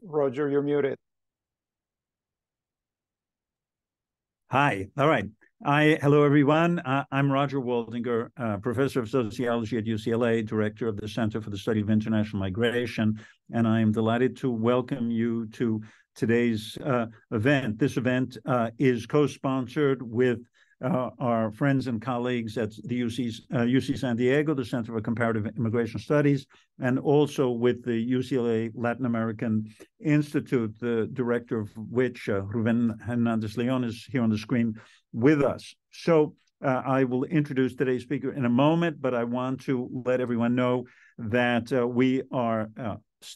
Roger, you're muted. Hi. All right. Hello, everyone. I'm Roger Waldinger, professor of sociology at UCLA, director of the Center for the Study of International Migration, and I am delighted to welcome you to today's event. This event is co-sponsored with our friends and colleagues at the UC San Diego, the Center for Comparative Immigration Studies, and also with the UCLA Latin American Institute, the director of which, Ruben Hernandez Leon, is here on the screen with us. So I will introduce today's speaker in a moment, but I want to let everyone know that we are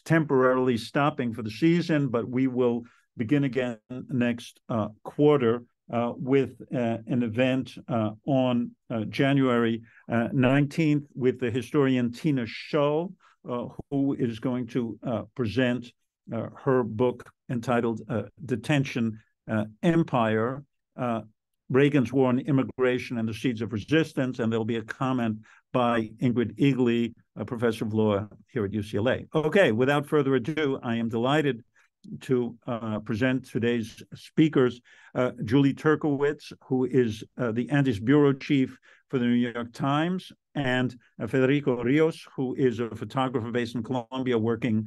temporarily stopping for the season, but we will begin again next quarter with an event on January 19th with the historian Tina Schull, who is going to present her book entitled Detention Empire, Reagan's War on Immigration and the Seeds of Resistance, and there'll be a comment by Ingrid Eagley, a professor of law here at UCLA. Okay, without further ado, I am delighted to present today's speakers, Julie Turkewitz, who is the Andes Bureau Chief for the New York Times, and Federico Rios, who is a photographer based in Colombia working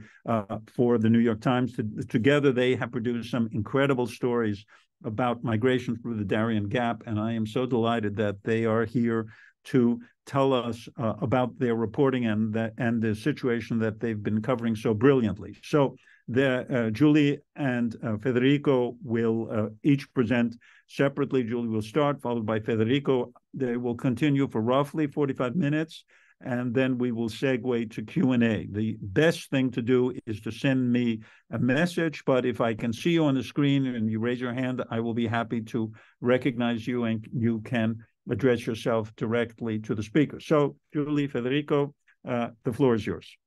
for the New York Times. Together, they have produced some incredible stories about migration through the Darién Gap, and I am so delighted that they are here to tell us about their reporting and the situation that they've been covering so brilliantly. So Julie and Federico will each present separately. Julie will start, followed by Federico. They will continue for roughly 45 minutes, and then we will segue to Q&A. The best thing to do is to send me a message, but if I can see you on the screen and you raise your hand, I will be happy to recognize you and you can address yourself directly to the speaker. So, Julie, Federico, the floor is yours.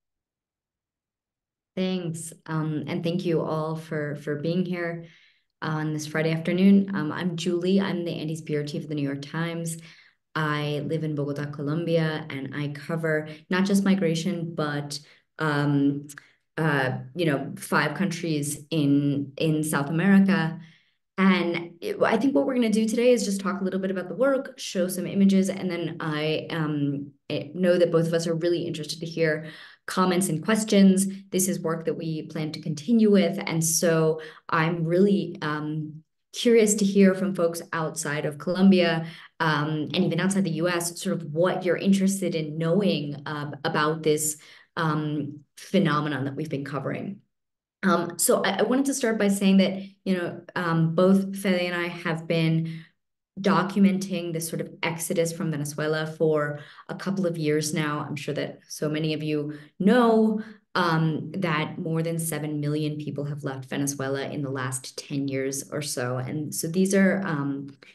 Thanks, and thank you all for being here on this Friday afternoon. I'm Julie. I'm the Andes Bureau Chief of the New York Times. I live in Bogota, Colombia, and I cover not just migration, but 5 countries in South America. And I think what we're going to do today is just talk a little bit about the work, show some images, and then I know that both of us are really interested to hear comments and questions. This is work that we plan to continue with, and so I'm really curious to hear from folks outside of Colombia and even outside the US, sort of what you're interested in knowing about this phenomenon that we've been covering. So I wanted to start by saying that, both Fede and I have been documenting this sort of exodus from Venezuela for a couple of years now. I'm sure that so many of you know that more than 7 million people have left Venezuela in the last 10 years or so. And so these are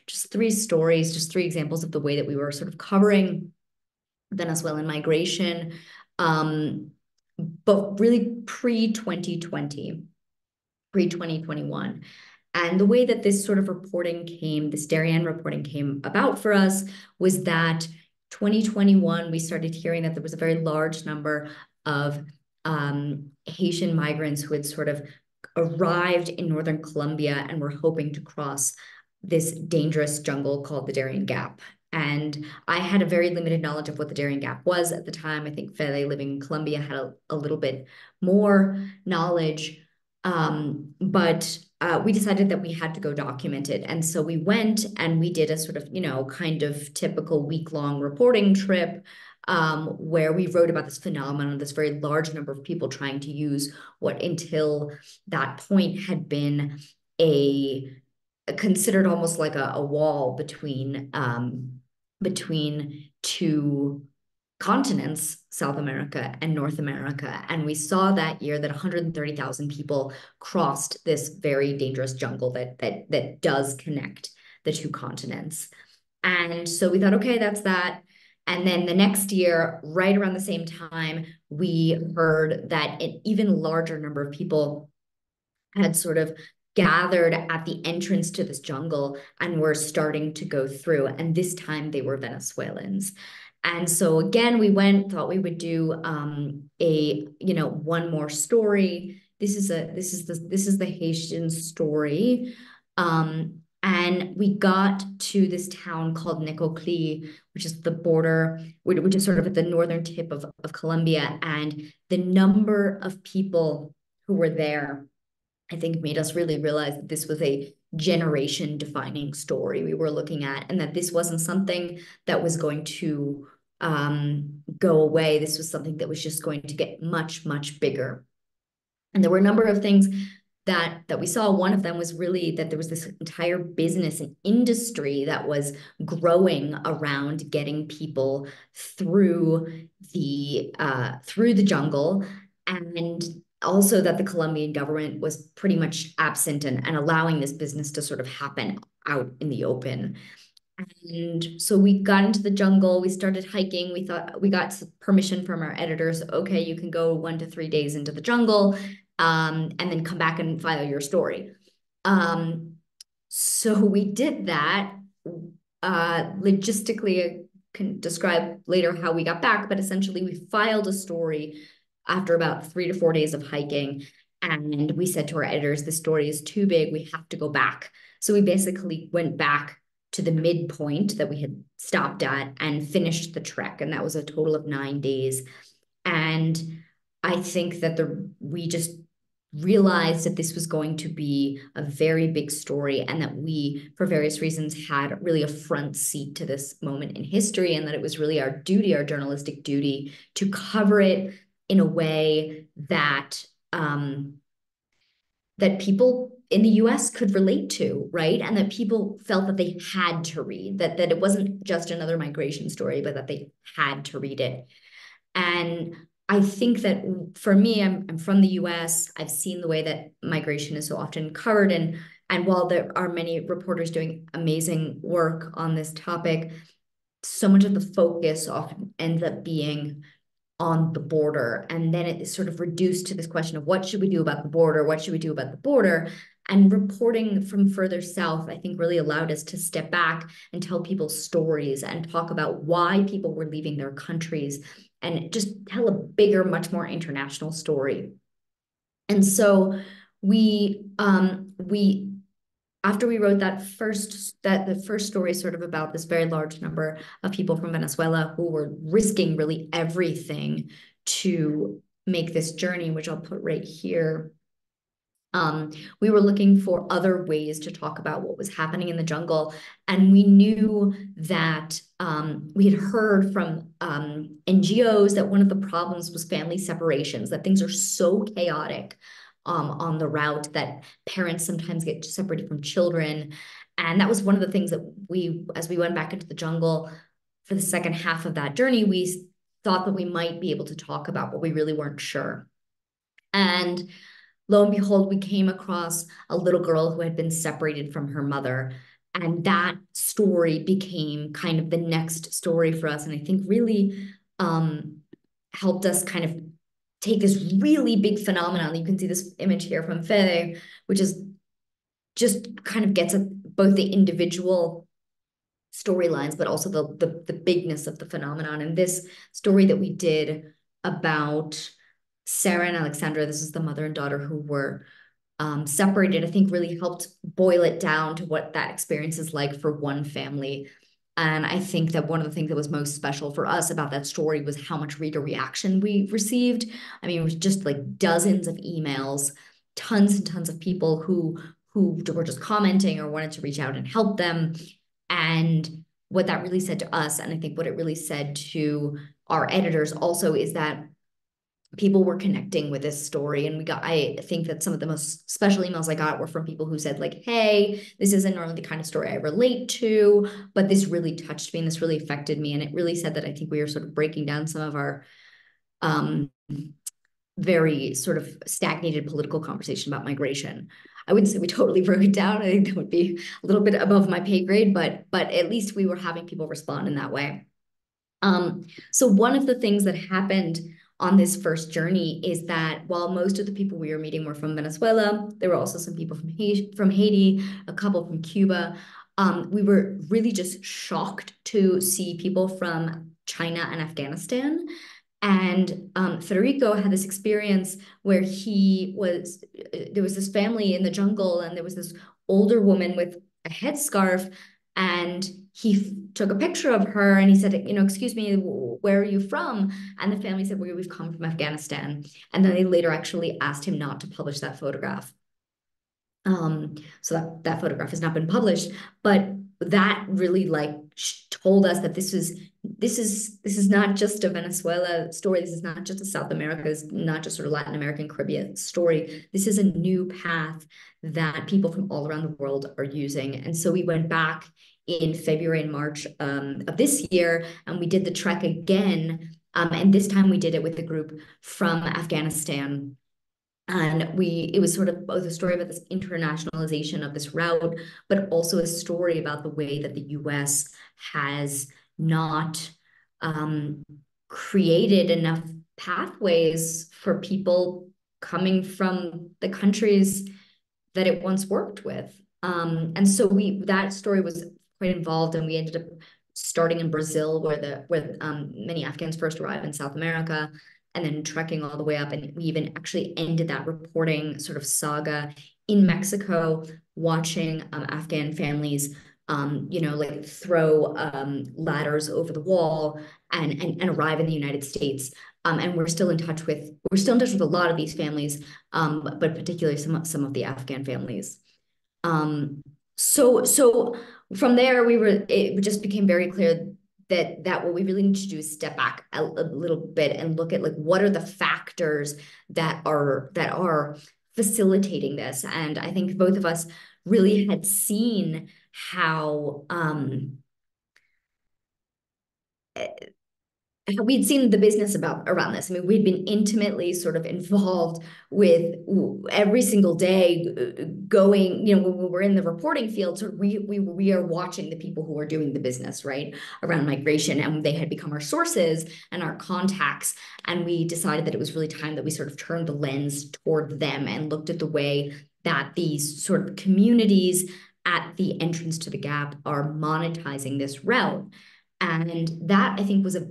just 3 stories, just 3 examples of the way that we were sort of covering Venezuelan migration, but really pre-2020, pre-2021. And the way that this sort of reporting came, this Darién reporting came about for us was that 2021, we started hearing that there was a very large number of Haitian migrants who had sort of arrived in northern Colombia and were hoping to cross this dangerous jungle called the Darién Gap. And I had a very limited knowledge of what the Darién Gap was at the time. I think Fede, living in Colombia, had a little bit more knowledge. But we decided that we had to go document it. And so we went and we did a sort of, kind of typical week-long reporting trip where we wrote about this phenomenon, this very large number of people trying to use what until that point had been considered almost like a wall between 2 continents, South America and North America. And we saw that year that 130,000 people crossed this very dangerous jungle that does connect the 2 continents. And so we thought, okay, that's that. And then the next year, right around the same time, we heard that an even larger number of people had sort of gathered at the entrance to this jungle and were starting to go through. And this time they were Venezuelans. And so again, we thought we would do one more story. this is the Haitian story. And we got to this town called Necoclí, which is the border, which is sort of at the northern tip of Colombia. And the number of people who were there, I think, made us really realize that this was a generation defining story we were looking at, and that this wasn't something that was going to go away. This was something that was just going to get much, much bigger. And there were a number of things that we saw. One of them was really that there was this entire business and industry that was growing around getting people through the jungle, and also that the Colombian government was pretty much absent and allowing this business to sort of happen out in the open. And so we got into the jungle, we started hiking. We thought we got permission from our editors. Okay, you can go 1 to 3 days into the jungle, and then come back and file your story. So we did that. Logistically, I can describe later how we got back, but essentially we filed a story after about 3 to 4 days of hiking. And we said to our editors, this story is too big, we have to go back. So we basically went back to the midpoint that we had stopped at and finished the trek. And that was a total of 9 days. And I think that we just realized that this was going to be a very big story, and that we, for various reasons, had really a front seat to this moment in history, and that it was really our duty, our journalistic duty, to cover it in a way that that people in the US could relate to, right? And that people felt that they had to read, that it wasn't just another migration story, but that they had to read it. And I think that for me, I'm from the US. I've seen the way that migration is so often covered. And while there are many reporters doing amazing work on this topic, so much of the focus often ends up being on the border. And then it is sort of reduced to this question of what should we do about the border? What should we do about the border? And reporting from further south, I think, really allowed us to step back and tell people stories and talk about why people were leaving their countries, and just tell a bigger, much more international story. And so after we wrote the first story sort of about this very large number of people from Venezuela who were risking really everything to make this journey, which I'll put right here. We were looking for other ways to talk about what was happening in the jungle. And we knew that we had heard from NGOs that one of the problems was family separations, that things are so chaotic on the route that parents sometimes get separated from children. And that was one of the things that as we went back into the jungle for the second half of that journey, we thought that we might be able to talk about, but we really weren't sure. And lo and behold, we came across a little girl who had been separated from her mother. And that story became kind of the next story for us. And I think really helped us kind of take this really big phenomenon. You can see this image here from Fede, which is just kind of gets at both the individual storylines, but also the bigness of the phenomenon. And this story that we did about Sarah and Alexandra, this is the mother and daughter who were separated, I think really helped boil it down to what that experience is like for one family. And I think that one of the things that was most special for us about that story was how much reader reaction we received. I mean, it was just like dozens of emails, tons and tons of people who were just commenting or wanted to reach out and help them. And what that really said to us, and I think what it really said to our editors also, is that people were connecting with this story. And I think that some of the most special emails I got were from people who said like, hey, this isn't normally the kind of story I relate to, but this really touched me and this really affected me. And it really said that I think we were sort of breaking down some of our very sort of stagnated political conversation about migration. I wouldn't say we totally broke it down. I think that would be a little bit above my pay grade, but at least we were having people respond in that way. So one of the things that happened on this first journey is that while most of the people we were meeting were from Venezuela, there were also some people from Haiti, a couple from Cuba. We were really just shocked to see people from China and Afghanistan. And Federico had this experience where there was this family in the jungle, and there was this older woman with a headscarf, and he took a picture of her, and he said, excuse me, where are you from? And the family said, we've come from Afghanistan. And then they later actually asked him not to publish that photograph. So that photograph has not been published, but that really told us that this is not just a Venezuela story. This is not just a South America, it's not just sort of Latin American, Caribbean story. This is a new path that people from all around the world are using. And so we went back in February and March of this year, and we did the trek again. And this time we did it with a group from Afghanistan. And it was sort of both a story about this internationalization of this route, but also a story about the way that the US has not created enough pathways for people coming from the countries that it once worked with. And so that story was quite involved, and we ended up starting in Brazil, where many Afghans first arrived in South America, and then trekking all the way up. And we even actually ended that reporting sort of saga in Mexico, watching Afghan families, throw ladders over the wall and arrive in the United States. And we're still in touch with a lot of these families, but particularly some of the Afghan families. So from there, it just became very clear that what we really need to do is step back a little bit and look at what are the factors that are facilitating this. And I think both of us really had seen how we'd seen the business around this. I mean, we'd been intimately sort of involved with every single day going, when we're in the reporting field, so we are watching the people who are doing the business, right, around migration, and they had become our sources and our contacts. And we decided that it was really time that we sort of turned the lens toward them and looked at the way that these sort of communities at the entrance to the Gap are monetizing this route. And that, I think, was a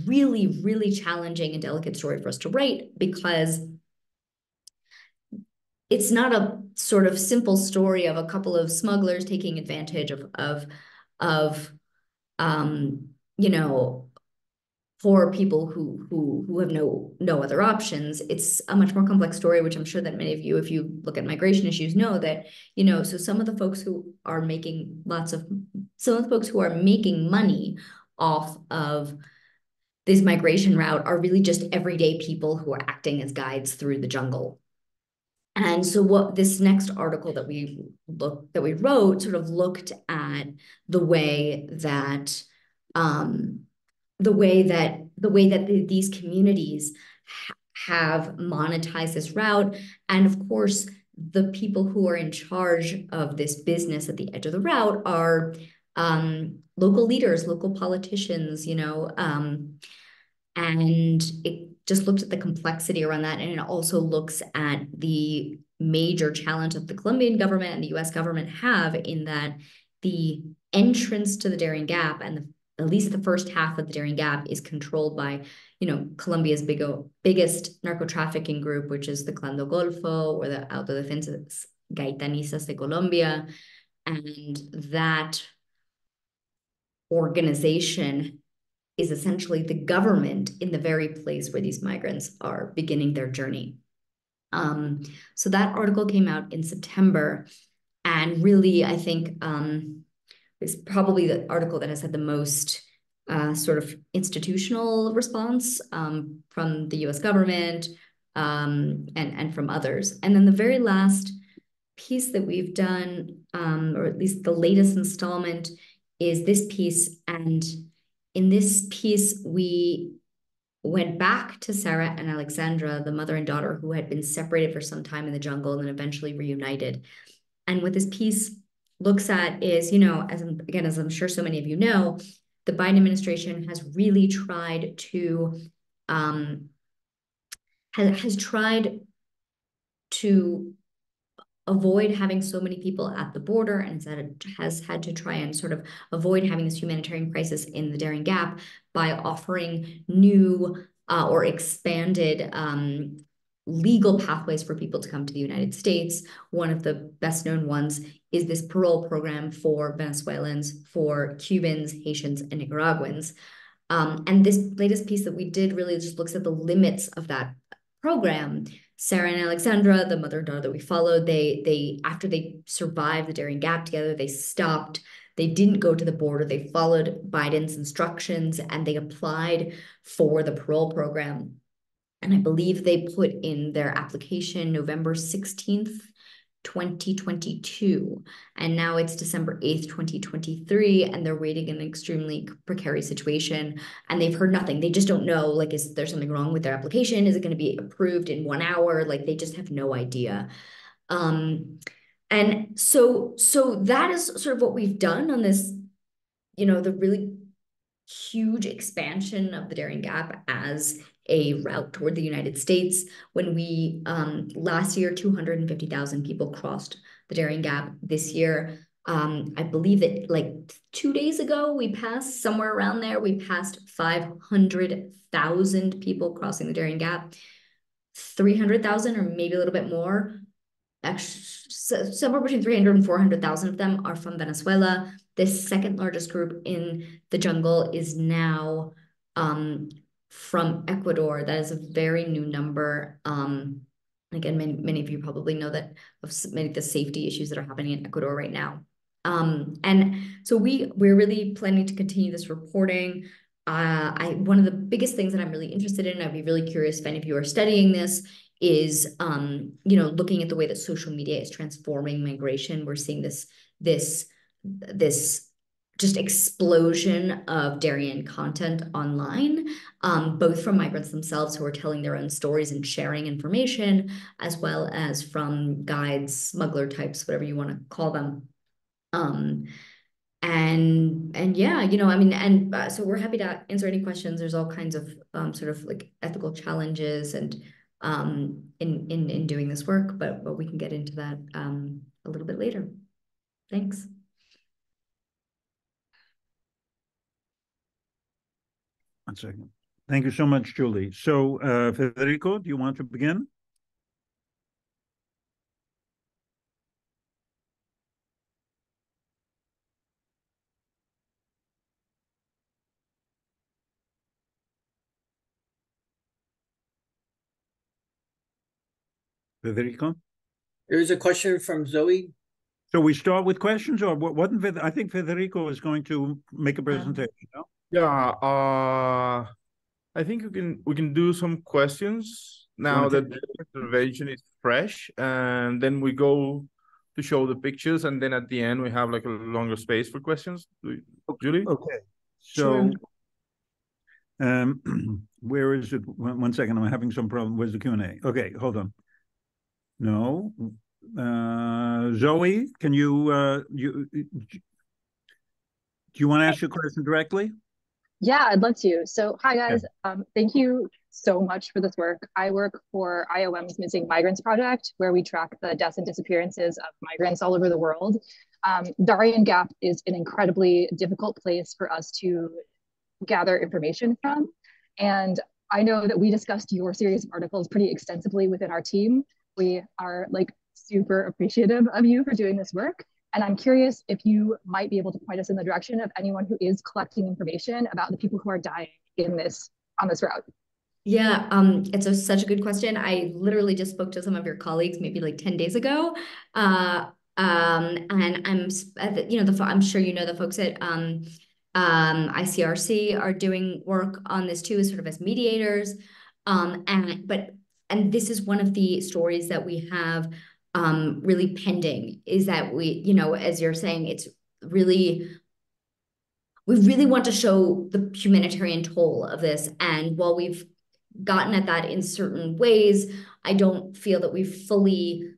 really, really challenging and delicate story for us to write, because it's not a sort of simple story of a couple of smugglers taking advantage of poor people who have no other options. It's a much more complex story, which I'm sure that many of you, if you look at migration issues, know that, so some of the folks who are making money off of this migration route are really just everyday people who are acting as guides through the jungle. And so what this next article that we wrote sort of looked at the way that these communities have monetized this route. And of course, the people who are in charge of this business at the edge of the route are local leaders, local politicians, and it just looks at the complexity around that. And it also looks at the major challenge that the Colombian government and the US government have, in that the entrance to the Darién Gap, and at least the first half of the Darién Gap, is controlled by, Colombia's biggest narco-trafficking group, which is the Clan del Golfo, or the Autodefensas Gaitanistas de Colombia. And that organization is essentially the government in the very place where these migrants are beginning their journey. So that article came out in September, and really, I think, is probably the article that has had the most sort of institutional response from the US government and from others. And then the very last piece that we've done, or at least the latest installment, is this piece. And in this piece, we went back to Sarah and Alexandra, the mother and daughter who had been separated for some time in the jungle and then eventually reunited. And what this piece looks at is, as I'm sure so many of you know, the Biden administration has really tried to has tried to avoid having so many people at the border, and has had to try and sort of avoid having this humanitarian crisis in the Darién Gap by offering new or expanded legal pathways for people to come to the United States. One of the best known ones is this parole program for Venezuelans, for Cubans, Haitians, and Nicaraguans. And this latest piece that we did really just looks at the limits of that program. Sarah and Alexandra, the mother and daughter that we followed, they after they survived the Darién Gap together, they stopped. They didn't go to the border. They followed Biden's instructions and they applied for the parole program. And I believe they put in their application November 16th, 2022. And now it's December 8th, 2023, and they're waiting in an extremely precarious situation. And they've heard nothing. They just don't know, like, is there something wrong with their application? Is it going to be approved in 1 hour? Like, they just have no idea. And so that is sort of what we've done on this, the really huge expansion of the Darién Gap as a route toward the United States. When we last year 250,000 people crossed the Darién Gap. This year, I believe that like 2 days ago we passed somewhere around there. We passed 500,000 people crossing the Darién Gap. 300,000 or maybe a little bit more. Actually, somewhere between 300 and 400,000 of them are from Venezuela. The second largest group in the jungle is now from Ecuador. That is a very new number. Again, many of you probably know that of many of the safety issues that are happening in Ecuador right now. And so we're really planning to continue this reporting. One of the biggest things that I'm really interested in, I'd be really curious if any of you are studying this, is looking at the way that social media is transforming migration. We're seeing this just explosion of Darién content online, both from migrants themselves who are telling their own stories and sharing information, as well as from guides, smuggler types, whatever you want to call them. And yeah, so we're happy to answer any questions. There's all kinds of sort of like ethical challenges and in doing this work, but we can get into that a little bit later. Thanks. One second. Thank you so much, Julie. So, Federico, do you want to begin? Federico? There is a question from Zoe. So we start with questions, or wasn't I think Federico is going to make a presentation. No? Yeah, I think we can do some questions now that the observation is fresh, and then we go to show the pictures, and then at the end we have like a longer space for questions. Julie? Okay. So, sure. Where is it? One second, I'm having some problem. Where's the Q&A? Okay, hold on. No. Zoe, can do you want to ask your question directly? Yeah, I'd love to. So, hi guys. Thank you so much for this work. I work for IOM's Missing Migrants Project, where we track the deaths and disappearances of migrants all over the world. Darién Gap is an incredibly difficult place for us to gather information from. And I know that we discussed your series of articles pretty extensively within our team. We are like super appreciative of you for doing this work. And I'm curious if you might be able to point us in the direction of anyone who is collecting information about the people who are dying on this route. Yeah, it's such a good question. I literally just spoke to some of your colleagues maybe like 10 days ago. And I'm sure you know the folks at ICRC are doing work on this too, sort of as mediators. And this is one of the stories that we have really pending, is that we, as you're saying, we really want to show the humanitarian toll of this. And while we've gotten at that in certain ways, I don't feel that we've fully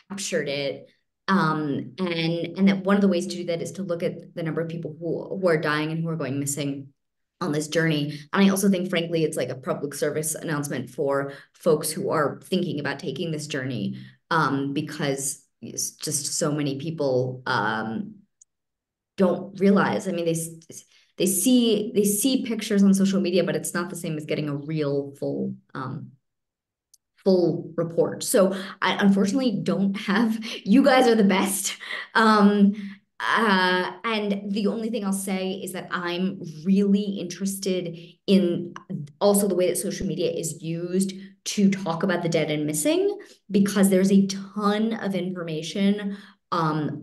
captured it. And that one of the ways to do that is to look at the number of people who are dying and who are going missing on this journey. And I also think, frankly, it's like a public service announcement for folks who are thinking about taking this journey, because it's just so many people don't realize. I mean, they see pictures on social media, but it's not the same as getting a real full report. So I unfortunately don't have, you guys are the best. And the only thing I'll say is that I'm really interested in also the way that social media is used to talk about the dead and missing, because there's a ton of information on,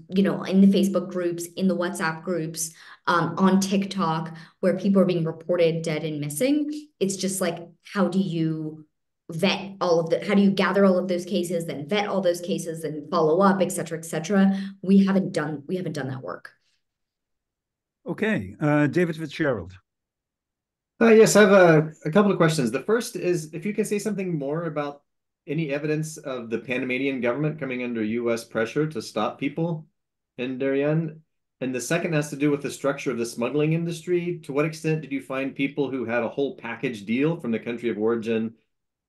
you know, in the Facebook groups, in the WhatsApp groups, on TikTok, where people are being reported dead and missing. It's just like, how do you vet all of the, how do you gather all of those cases, then vet all those cases, then follow up, et cetera, et cetera. We haven't done that work. Okay, David Fitzgerald. Yes, I have a couple of questions. The first is if you can say something more about any evidence of the Panamanian government coming under U.S. pressure to stop people in Darién. And the second has to do with the structure of the smuggling industry. To what extent did you find people who had a whole package deal from the country of origin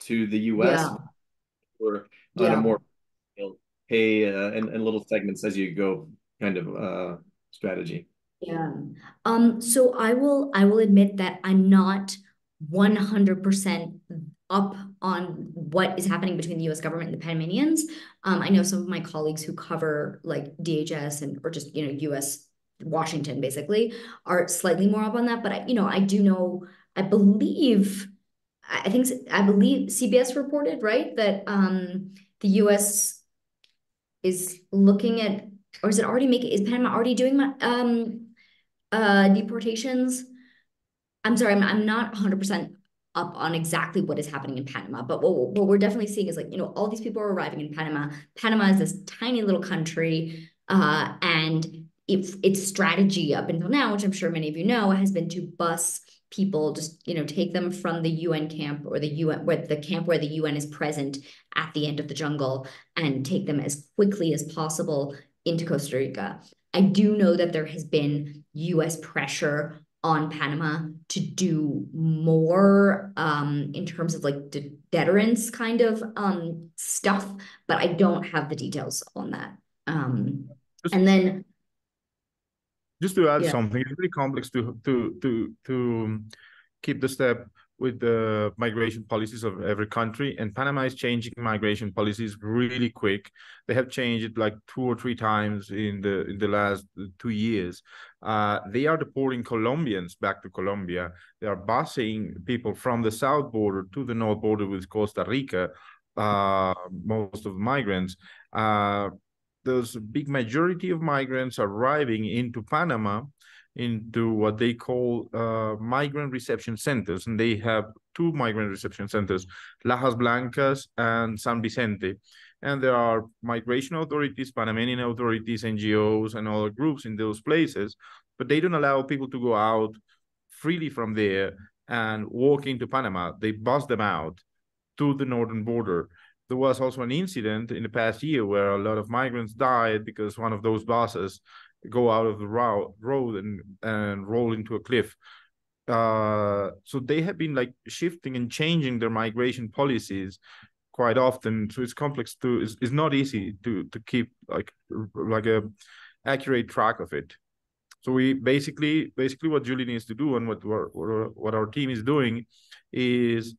to the U.S. or on a more pay and little segments as you go kind of strategy? Yeah. So I will admit that I'm not 100% up on what is happening between the US government and the Panamanians. I know some of my colleagues who cover like DHS and or just, you know, US Washington basically are slightly more up on that, but I do know, I believe CBS reported, right, that the US is looking at, or is Panama already doing deportations? I'm sorry, I'm not 100% up on exactly what is happening in Panama, but what we're definitely seeing is, like, you know, all these people are arriving in Panama. Panama is this tiny little country, and its strategy up until now, which I'm sure many of you know, has been to bus people, just, you know, take them from the UN camp or the UN, where the camp where the UN is present at the end of the jungle, and take them as quickly as possible into Costa Rica. I do know that there has been US pressure on Panama to do more in terms of like deterrence kind of stuff, but I don't have the details on that. And then just to add something, it's really complex to keep the step with the migration policies of every country, and Panama is changing migration policies really quick. They have changed it like 2 or 3 times in the last 2 years. They are deporting Colombians back to Colombia. They are busing people from the south border to the north border with Costa Rica. Most of the migrants. There's a big majority of migrants arriving into Panama into what they call migrant reception centers. And they have 2 migrant reception centers, Lajas Blancas and San Vicente. And there are migration authorities, Panamanian authorities, NGOs, and other groups in those places, but they don't allow people to go out freely from there and walk into Panama. They bus them out to the northern border. There was also an incident in the past year where a lot of migrants died because one of those buses go out of the road and roll into a cliff. So they have been like shifting and changing their migration policies quite often. So it's complex it's not easy to keep like a accurate track of it. So we basically what Julie needs to do and what our team is doing is,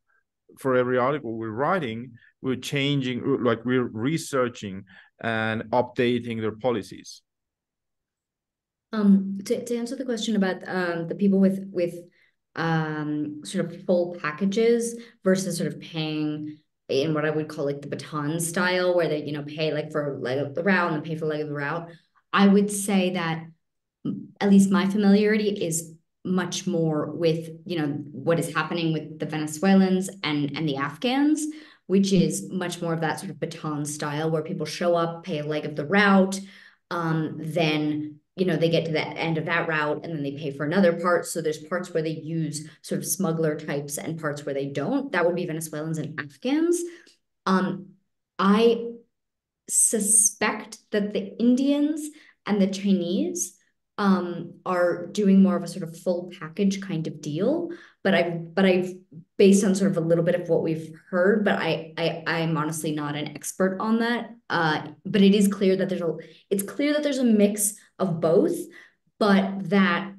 for every article we're writing, we're changing, like we're researching and updating their policies. To answer the question about the people with sort of full packages versus sort of paying in what I would call like the baton style, where they, you know, pay like for leg of the route and then pay for leg of the route, I would say that at least my familiarity is much more with, you know, what is happening with the Venezuelans and the Afghans, which is much more of that sort of baton style where people show up, pay a leg of the route, then, you know, they get to the end of that route and then they pay for another part. So there's parts where they use sort of smuggler types and parts where they don't. That would be Venezuelans and Afghans. I suspect that the Indians and the Chinese are doing more of a sort of full package kind of deal, but I've based on sort of a little bit of what we've heard, but I'm honestly not an expert on that. But it is clear that there's a mix of both, but that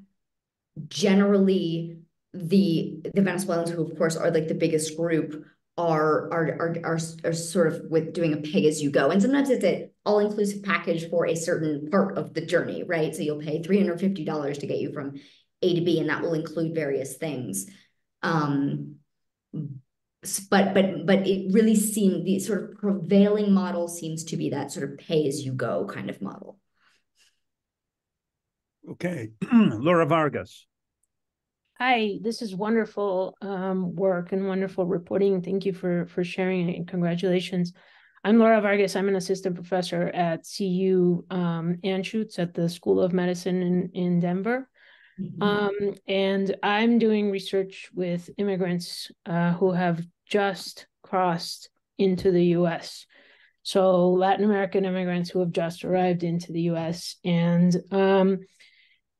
generally the Venezuelans, who of course are like the biggest group, are sort of with doing a pay as you go, and sometimes it's an all-inclusive package for a certain part of the journey, right? So you'll pay $350 to get you from A to B, and that will include various things. But it really seemed the sort of prevailing model seems to be that sort of pay as you go kind of model. Okay, Laura Vargas. Hi, this is wonderful work and wonderful reporting. Thank you for sharing it, and congratulations. I'm Laura Vargas. I'm an assistant professor at CU Anschutz at the School of Medicine in Denver. And I'm doing research with immigrants who have just crossed into the US. So Latin American immigrants who have just arrived into the US. And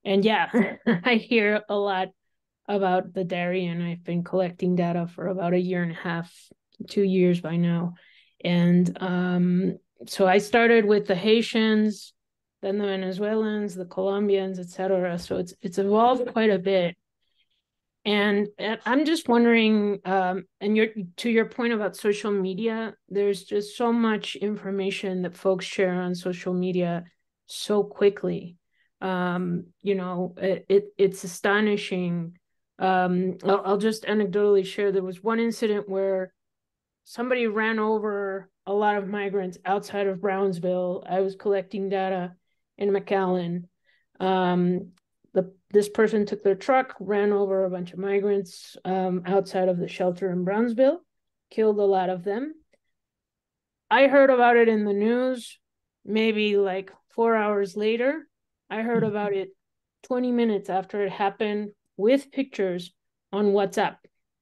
yeah, I hear a lot about the Darién. I've been collecting data for about 1.5 years, 2 years by now. And so I started with the Haitians, then the Venezuelans, the Colombians, etc. So it's evolved quite a bit. And I'm just wondering, and to your point about social media, there's just so much information that folks share on social media so quickly. It's astonishing. I'll just anecdotally share, there was one incident where somebody ran over a lot of migrants outside of Brownsville. I was collecting data in McAllen. This person took their truck, ran over a bunch of migrants outside of the shelter in Brownsville, killed a lot of them. I heard about it in the news maybe like 4 hours later. I heard about it 20 minutes after it happened with pictures on WhatsApp.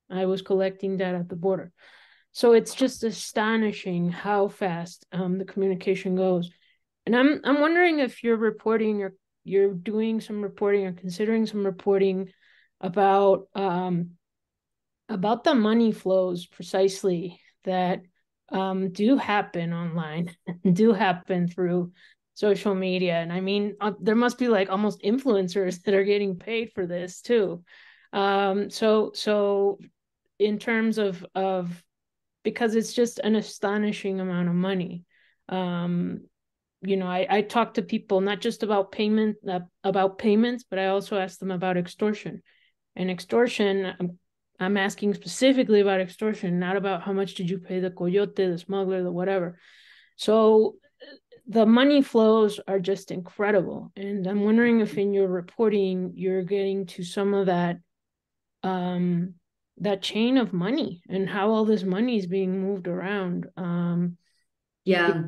I was collecting data at the border. So it's just astonishing how fast the communication goes. And I'm wondering if you're reporting, or you're doing some reporting or considering some reporting about the money flows precisely that do happen online, do happen through social media. And I mean, there must be like almost influencers that are getting paid for this too. So in terms of because it's just an astonishing amount of money. I talk to people not just about payments, but I also ask them about extortion. And extortion, I'm asking specifically about extortion, not about how much did you pay the coyote, the smuggler, the whatever. So the money flows are just incredible. And I'm wondering if in your reporting, you're getting to some of that chain of money and how all this money is being moved around. Yeah.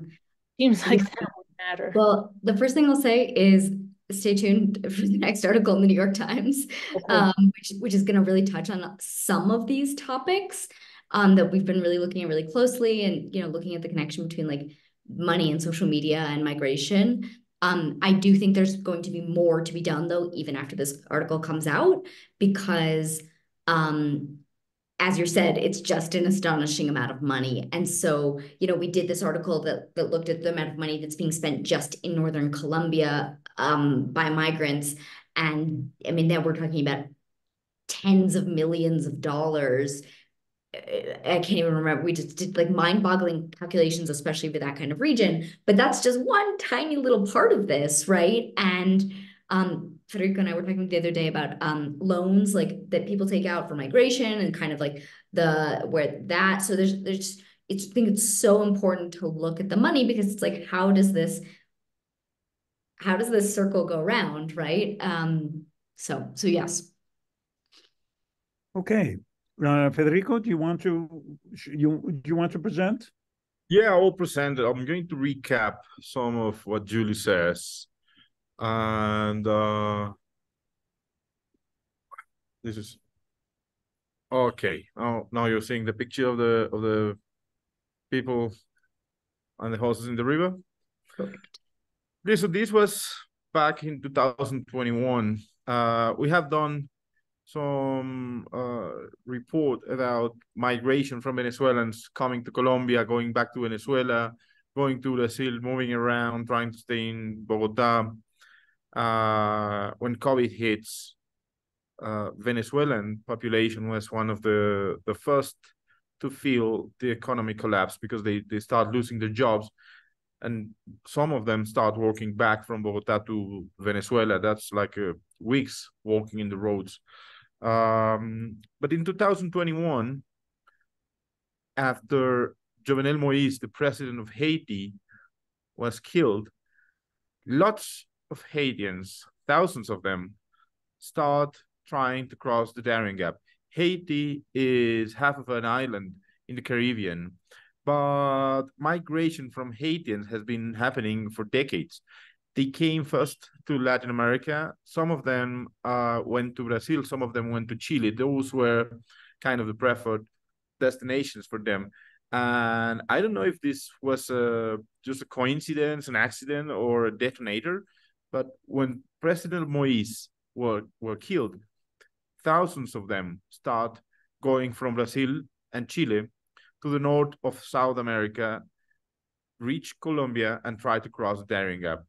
Seems like that would matter. Well, the first thing I'll say is stay tuned for the next article in the New York Times, Okay. which is going to really touch on some of these topics that we've been really looking at really closely, and looking at the connection between like money and social media and migration. I do think there's going to be more to be done though, even after this article comes out, because as you said, it's just an astonishing amount of money. And so, we did this article that looked at the amount of money that's being spent just in Northern Colombia by migrants. And I mean, then we're talking about tens of millions of dollars. I can't even remember. We just did like mind-boggling calculations, especially for that kind of region. But that's just one tiny little part of this, right? And Federico and I were talking the other day about loans like that people take out for migration, and kind of like so there's I think it's so important to look at the money, because it's like, how does this circle go around, right? So yes. Okay, Federico, do you want to present? Yeah, I will present. I'm going to recap some of what Julie says. And this is okay. Now you're seeing the picture of the people and the houses in the river. Correct. Okay, so this was back in 2021. We have done some report about migration from Venezuelans coming to Colombia, going back to Venezuela, going to Brazil, moving around, trying to stay in Bogota. When COVID hits. Venezuelan population was one of the first to feel the economic collapse because they start losing their jobs, and some of them start walking back from Bogota to Venezuela. That's like weeks walking in the roads. But in 2021, after Jovenel Moïse, the president of Haiti, was killed, lots of Haitians, thousands of them, start trying to cross the Darién Gap. Haiti is half of an island in the Caribbean, but migration from Haitians has been happening for decades. They came first to Latin America. Some of them went to Brazil. Some of them went to Chile. Those were kind of the preferred destinations for them. And I don't know if this was just a coincidence, an accident, or a detonator, but when President Moïse were killed, thousands of them start going from Brazil and Chile to the north of South America, reach Colombia, and try to cross the Darién Gap.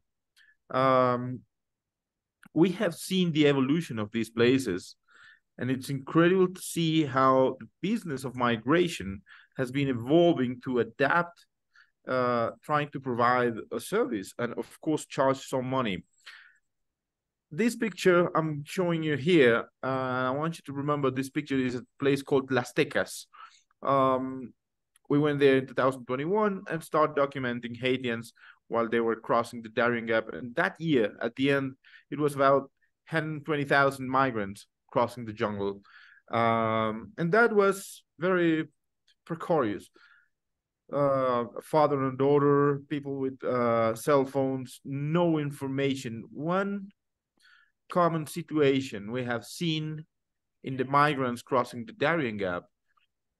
We have seen the evolution of these places, and it's incredible to see how the business of migration has been evolving to adapt, trying to provide a service and, of course, charge some money. This picture I'm showing you here, I want you to remember this picture is a place called Las Tecas. We went there in 2021 and started documenting Haitians while they were crossing the Darién Gap. And that year, at the end, it was about 120,000 migrants crossing the jungle. And that was very precarious. Father and daughter, people with cell phones, no information. One common situation we have seen in the migrants crossing the Darién Gap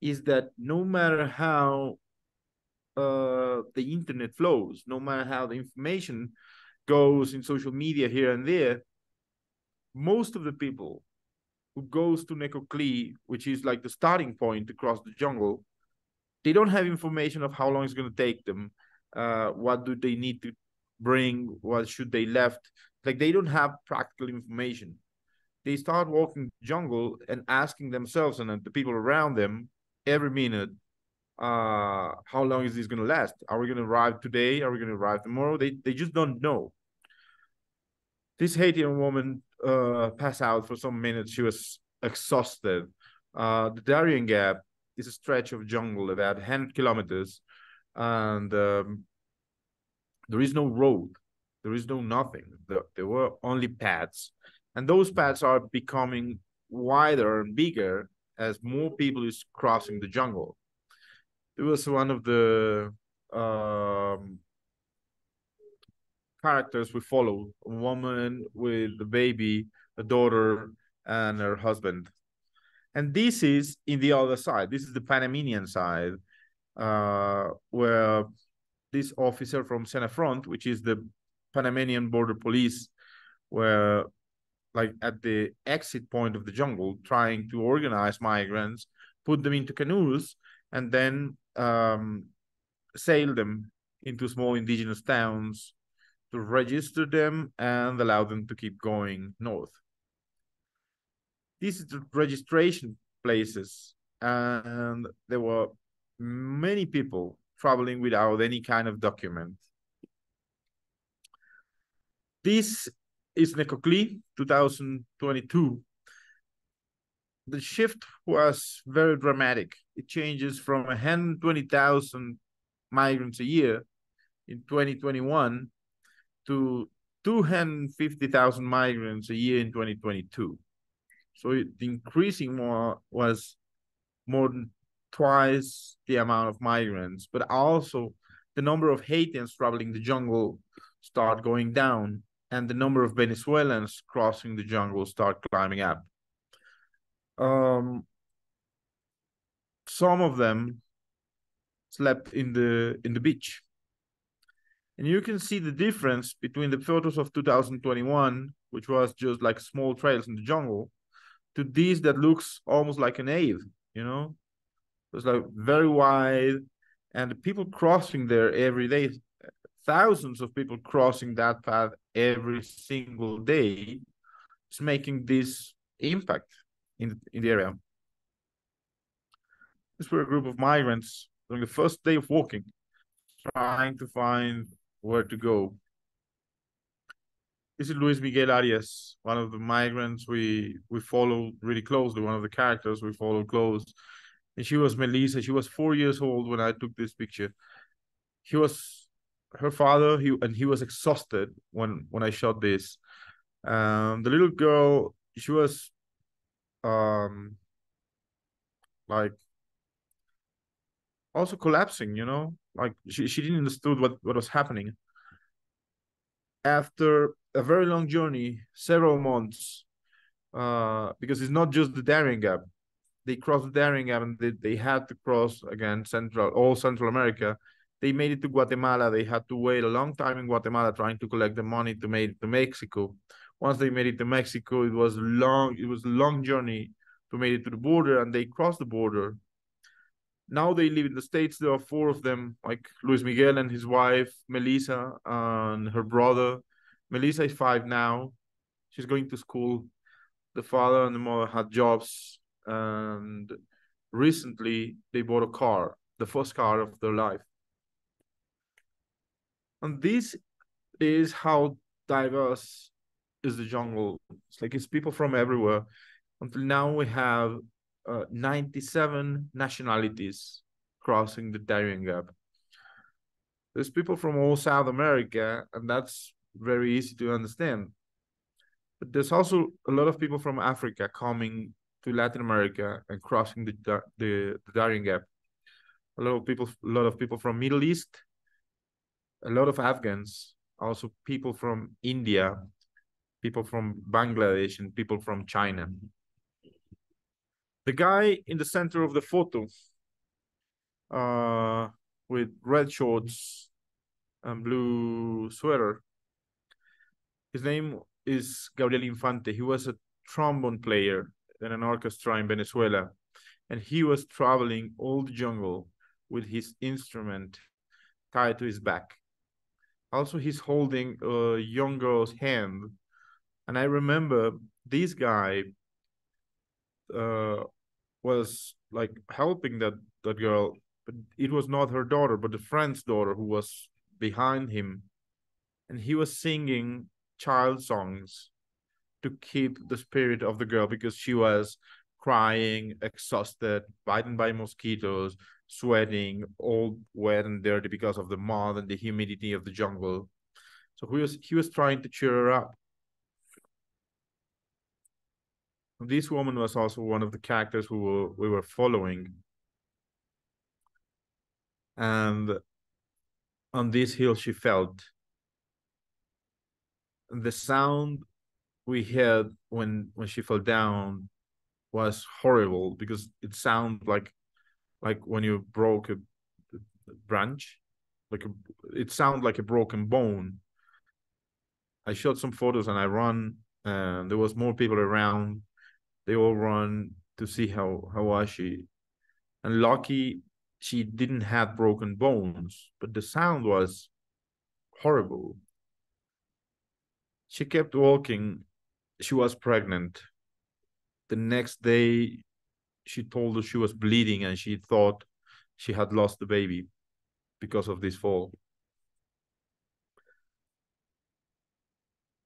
is that no matter how the internet flows, no matter how the information goes in social media here and there, most of the people who goes to Necoclí, which is like the starting point to cross the jungle, they don't have information of how long it's going to take them, what do they need to bring, what should they left. Like, they don't have practical information. They start walking the jungle and asking themselves and the people around them every minute, how long is this going to last? Are we going to arrive today? Are we going to arrive tomorrow? They just don't know. This Haitian woman passed out for some minutes. She was exhausted. The Darién Gap is a stretch of jungle about 100 kilometers, and there is no road. There is no nothing. There were only paths, and those paths are becoming wider and bigger as more people is crossing the jungle. It was one of the characters we follow, a woman with the baby, a daughter, and her husband. And this is in the other side. This is the Panamanian side, where this officer from Senafront, which is the Panamanian border police, were like at the exit point of the jungle, trying to organize migrants, put them into canoes, and then sail them into small indigenous towns to register them and allow them to keep going north. These are the registration places, and there were many people traveling without any kind of document. This is Necoclí, 2022. The shift was very dramatic. It changes from 120,000 migrants a year in 2021 to 250,000 migrants a year in 2022. So the increasing was more than twice the amount of migrants, but also the number of Haitians traveling the jungle start going down, and the number of Venezuelans crossing the jungle start climbing up. Some of them slept in the beach. And you can see the difference between the photos of 2021, which was just like small trails in the jungle, to these that looks almost like an ave, you know? It's like very wide, and the people crossing there every day, thousands of people crossing that path every single day, is making this impact in the area. These were a group of migrants during the first day of walking, trying to find where to go. This is Luis Miguel Arias, one of the migrants we follow really closely, one of the characters we follow close. And she was Melissa. She was 4 years old when I took this picture. He was her father, he was exhausted when I shot this. The little girl, she was like also collapsing, you know, like she didn't understood what was happening. After a very long journey, several months, because it's not just the Darién Gap. They crossed the Darién Gap and they had to cross again all Central America. They made it to Guatemala. They had to wait a long time in Guatemala trying to collect the money to make it to Mexico. Once they made it to Mexico, it was a long journey to make it to the border, and they crossed the border. Now they live in the States. There are 4 of them, like Luis Miguel and his wife, Melissa, and her brother. Melissa is 5 now. She's going to school. The father and the mother had jobs, and recently they bought a car, the first car of their life. And this is how diverse is the jungle. It's like it's people from everywhere. Until now, we have 97 nationalities crossing the Darién Gap. There's people from all South America, and that's very easy to understand. But there's also a lot of people from Africa coming to Latin America and crossing the Darién Gap. A lot of people from Middle East, a lot of Afghans, also people from India, people from Bangladesh, and people from China. The guy in the center of the photo, with red shorts and blue sweater, his name is Gabriel Infante. He was a trombone player in an orchestra in Venezuela, and he was traveling all the jungle with his instrument tied to his back. Also, he's holding a young girl's hand, and I remember this guy was like helping that girl, but it was not her daughter, but the friend's daughter who was behind him, and he was singing child songs to keep the spirit of the girl, because she was crying, exhausted, bitten by mosquitoes, sweating, all wet and dirty because of the mud and the humidity of the jungle. So he was trying to cheer her up. This woman was also one of the characters who we were following. And on this hill she felt. The sound we heard when she fell down was horrible, because it sounded like when you broke a branch, it sounded like a broken bone. I shot some photos and I run, and there was more people around. They all run to see how was she. And lucky she didn't have broken bones, but the sound was horrible. She kept walking. She was pregnant. The next day, she told us she was bleeding and she thought she had lost the baby because of this fall.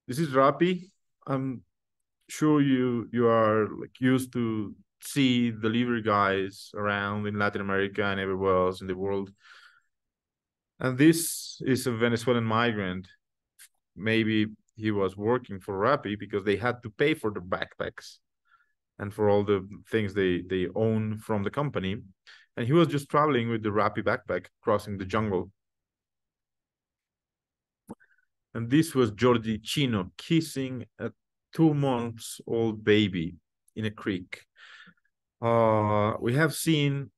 This is Rappi. I'm sure you are like used to see delivery guys around in Latin America and everywhere else in the world. And this is a Venezuelan migrant. Maybe he was working for Rappi because they had to pay for the backpacks and for all the things they own from the company. And he was just traveling with the Rappi backpack, crossing the jungle. And this was Jordi Chino kissing a 2-month-old baby in a creek. We have seen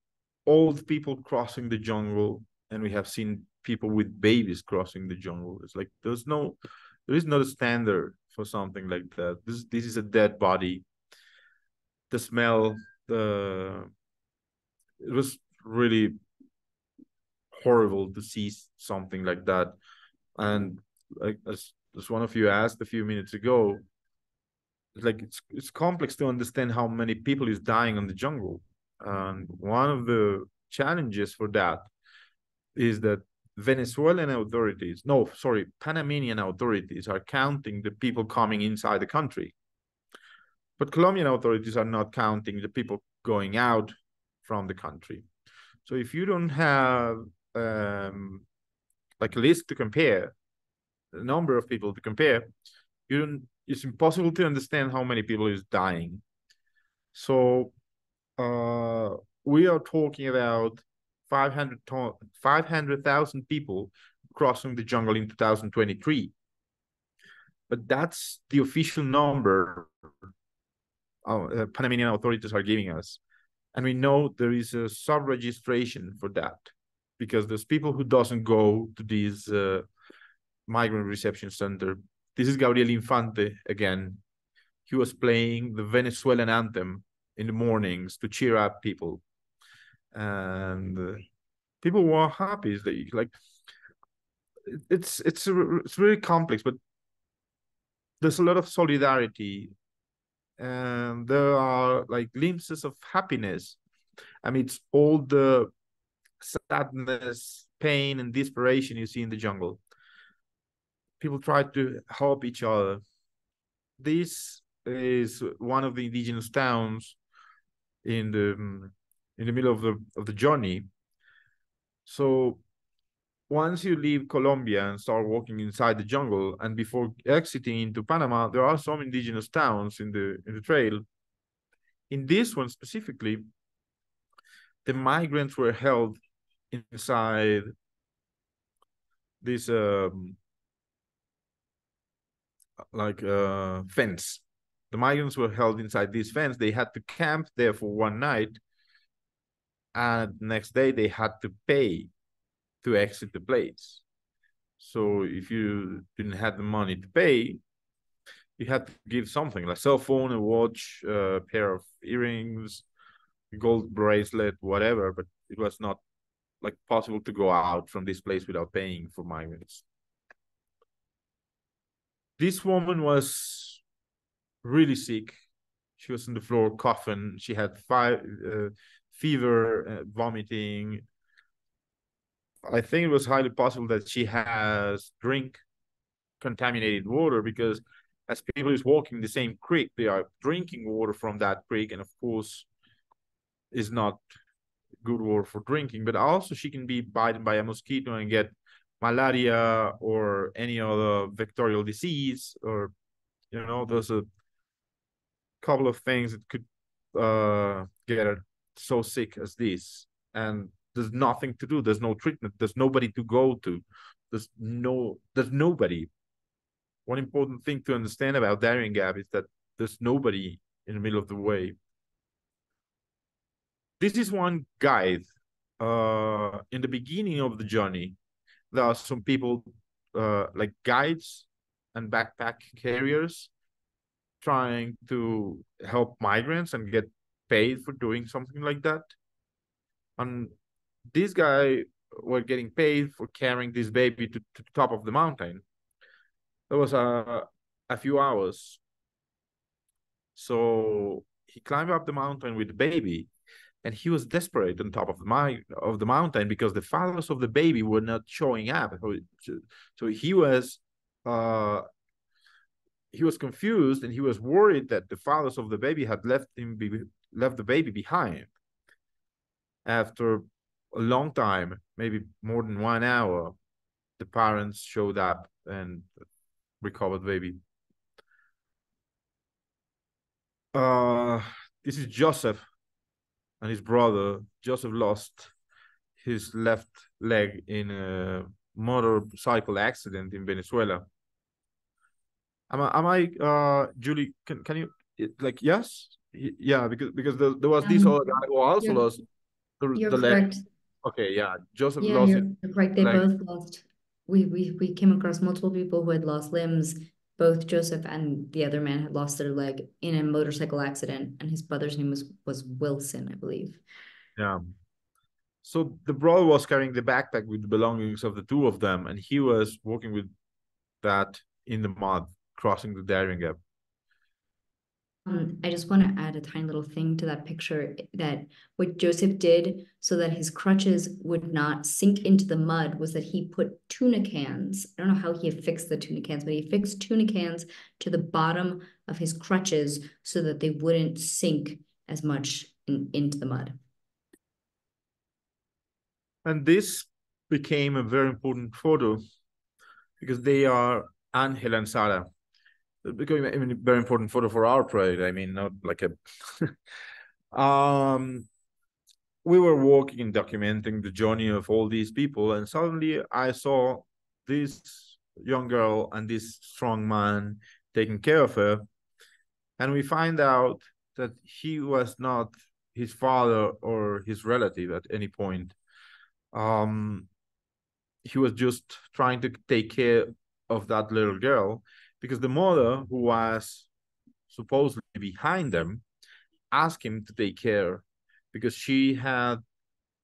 old people crossing the jungle, and we have seen people with babies crossing the jungle. It's like there is not a standard for something like that. This is a dead body. The smell, it was really horrible to see something like that. And like as one of you asked a few minutes ago, like it's complex to understand how many people is dying in the jungle. And one of the challenges for that is that Venezuelan authorities, no, sorry, Panamanian authorities are counting the people coming inside the country. But Colombian authorities are not counting the people going out from the country. So if you don't have like a list to compare, the number of people to compare, it's impossible to understand how many people is dying. So we are talking about 500,000 people crossing the jungle in 2023. But that's the official number Panamanian authorities are giving us. And we know there is a sub-registration for that, because there's people who doesn't go to this migrant reception center. This is Gabriel Infante again. He was playing the Venezuelan anthem in the mornings to cheer up people. And people were happy. It's really complex, but there's a lot of solidarity, and there are like glimpses of happiness amidst all the sadness, pain, and desperation you see in the jungle. People try to help each other. This is one of the indigenous towns in the middle of the journey. So once you leave Colombia and start walking inside the jungle, and before exiting into Panama, there are some indigenous towns in the trail. In this one specifically, the migrants were held inside this fence. The migrants were held inside this fence. They had to camp there for one night, and next day they had to pay to exit the place. So if you didn't have the money to pay, you had to give something, like cell phone, a watch, a pair of earrings, a gold bracelet, whatever, but it was not like possible to go out from this place without paying for migrants. This woman was really sick. She was on the floor coughing. She had fever, vomiting. I think it was highly possible that she has drink contaminated water, because as people is walking the same creek, they are drinking water from that creek, and of course is not good water for drinking. But also she can be bitten by a mosquito and get malaria or any other vectorial disease, or there's a couple of things that could get her so sick as this. And there's nothing to do. There's no treatment. There's nobody to go to. There's nobody. One important thing to understand about Darién Gap is that there's nobody in the middle of the way. This is one guide. In the beginning of the journey, there are some people like guides and backpack carriers trying to help migrants and get paid for doing something like that. And this guy were getting paid for carrying this baby to the top of the mountain. That was a few hours. So he climbed up the mountain with the baby, and he was desperate on top of the mountain because the fathers of the baby were not showing up. So he was confused, and he was worried that the fathers of the baby had left the baby behind. After a long time, maybe more than 1 hour, the parents showed up and recovered the baby. This is Joseph and his brother. Joseph lost his left leg in a motorcycle accident in Venezuela. Am I Julie, can you, like, yes? Yeah, because there was this other guy who also lost You're the leg. correct. Okay, yeah. Joseph Yeah, lost you're correct. They leg. both lost. We came across multiple people who had lost limbs. Both Joseph and the other man had lost their leg in a motorcycle accident, and his brother's name was Wilson, I believe. Yeah. So the brother was carrying the backpack with the belongings of the two of them, and he was walking with that in the mud, crossing the Darién Gap. I just want to add a tiny little thing to that picture, that what Joseph did so that his crutches would not sink into the mud was that he put tuna cans. I don't know how he affixed the tuna cans, but he fixed tuna cans to the bottom of his crutches so that they wouldn't sink as much into the mud. And this became a very important photo because they are Angel and Sarah. It became a very important photo for our project. I mean, not like a we were walking and documenting the journey of all these people, and suddenly I saw this young girl and this strong man taking care of her, and we find out that he was not his father or his relative at any point. He was just trying to take care of that little girl because the mother, who was supposedly behind them, asked him to take care because she had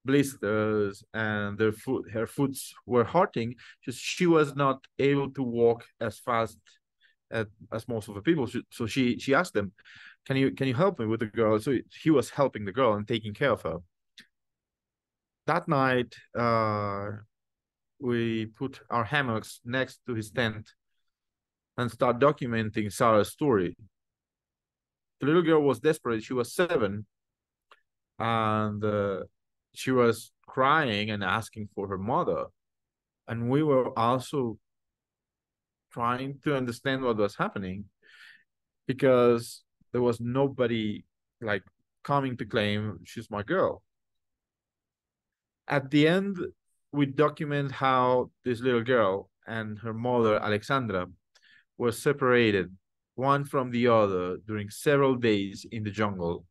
blisters and her foots were hurting. Just she was not able to walk as fast as most of the people. So she asked them, can you help me with the girl? So he was helping the girl and taking care of her. That night, we put our hammocks next to his tent and start documenting Sarah's story. The little girl was desperate. She was 7, and she was crying and asking for her mother. And we were also trying to understand what was happening because there was nobody like coming to claim she's my girl. At the end, we document how this little girl and her mother, Alexandra, were separated one from the other during several days in the jungle.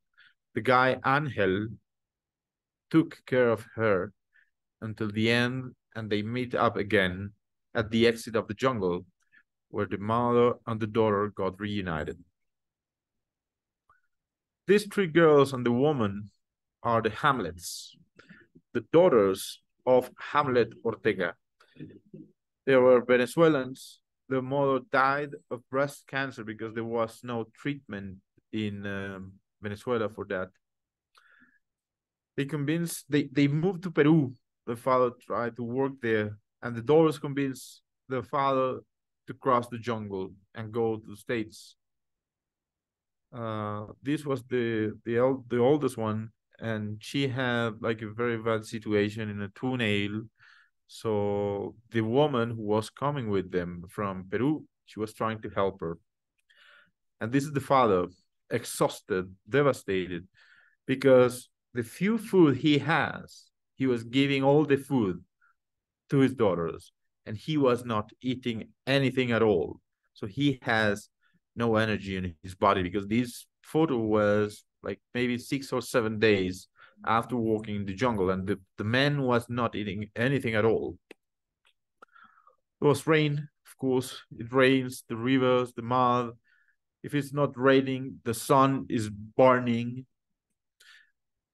The guy, Angel, took care of her until the end, and they meet up again at the exit of the jungle, where the mother and the daughter got reunited. These 3 girls and the woman are the Hamlets, the daughters of Hamlet Ortega. They were Venezuelans. The mother died of breast cancer because there was no treatment in Venezuela for that. They moved to Peru. The father tried to work there, and the daughters convinced the father to cross the jungle and go to the States. This was the oldest one, and she had like a very bad situation in a toenail. So the woman who was coming with them from Peru, she was trying to help her. And this is the father, exhausted, devastated, because the few food he has, he was giving all the food to his daughters, and he was not eating anything at all. So he has no energy in his body, because this photo was like maybe 6 or 7 days after walking in the jungle, and the man was not eating anything at all. It was rain, of course. It rains, the rivers, the mud. If it's not raining, the sun is burning.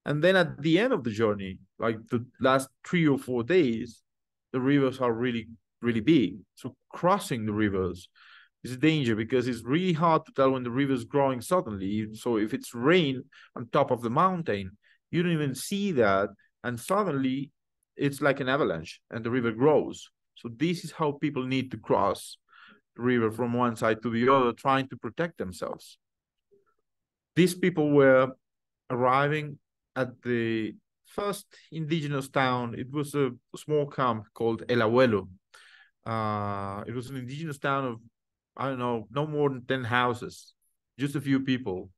And then at the end of the journey, like the last 3 or 4 days, the rivers are really, really big. So crossing the rivers is a danger, because it's really hard to tell when the river is growing suddenly. So if it's rain on top of the mountain, you don't even see that, and suddenly it's like an avalanche and the river grows. So this is how people need to cross the river from one side to the other, trying to protect themselves. These people were arriving at the first indigenous town. It was a small camp called El Abuelo. It was an indigenous town of, I don't know, no more than 10 houses, just a few people.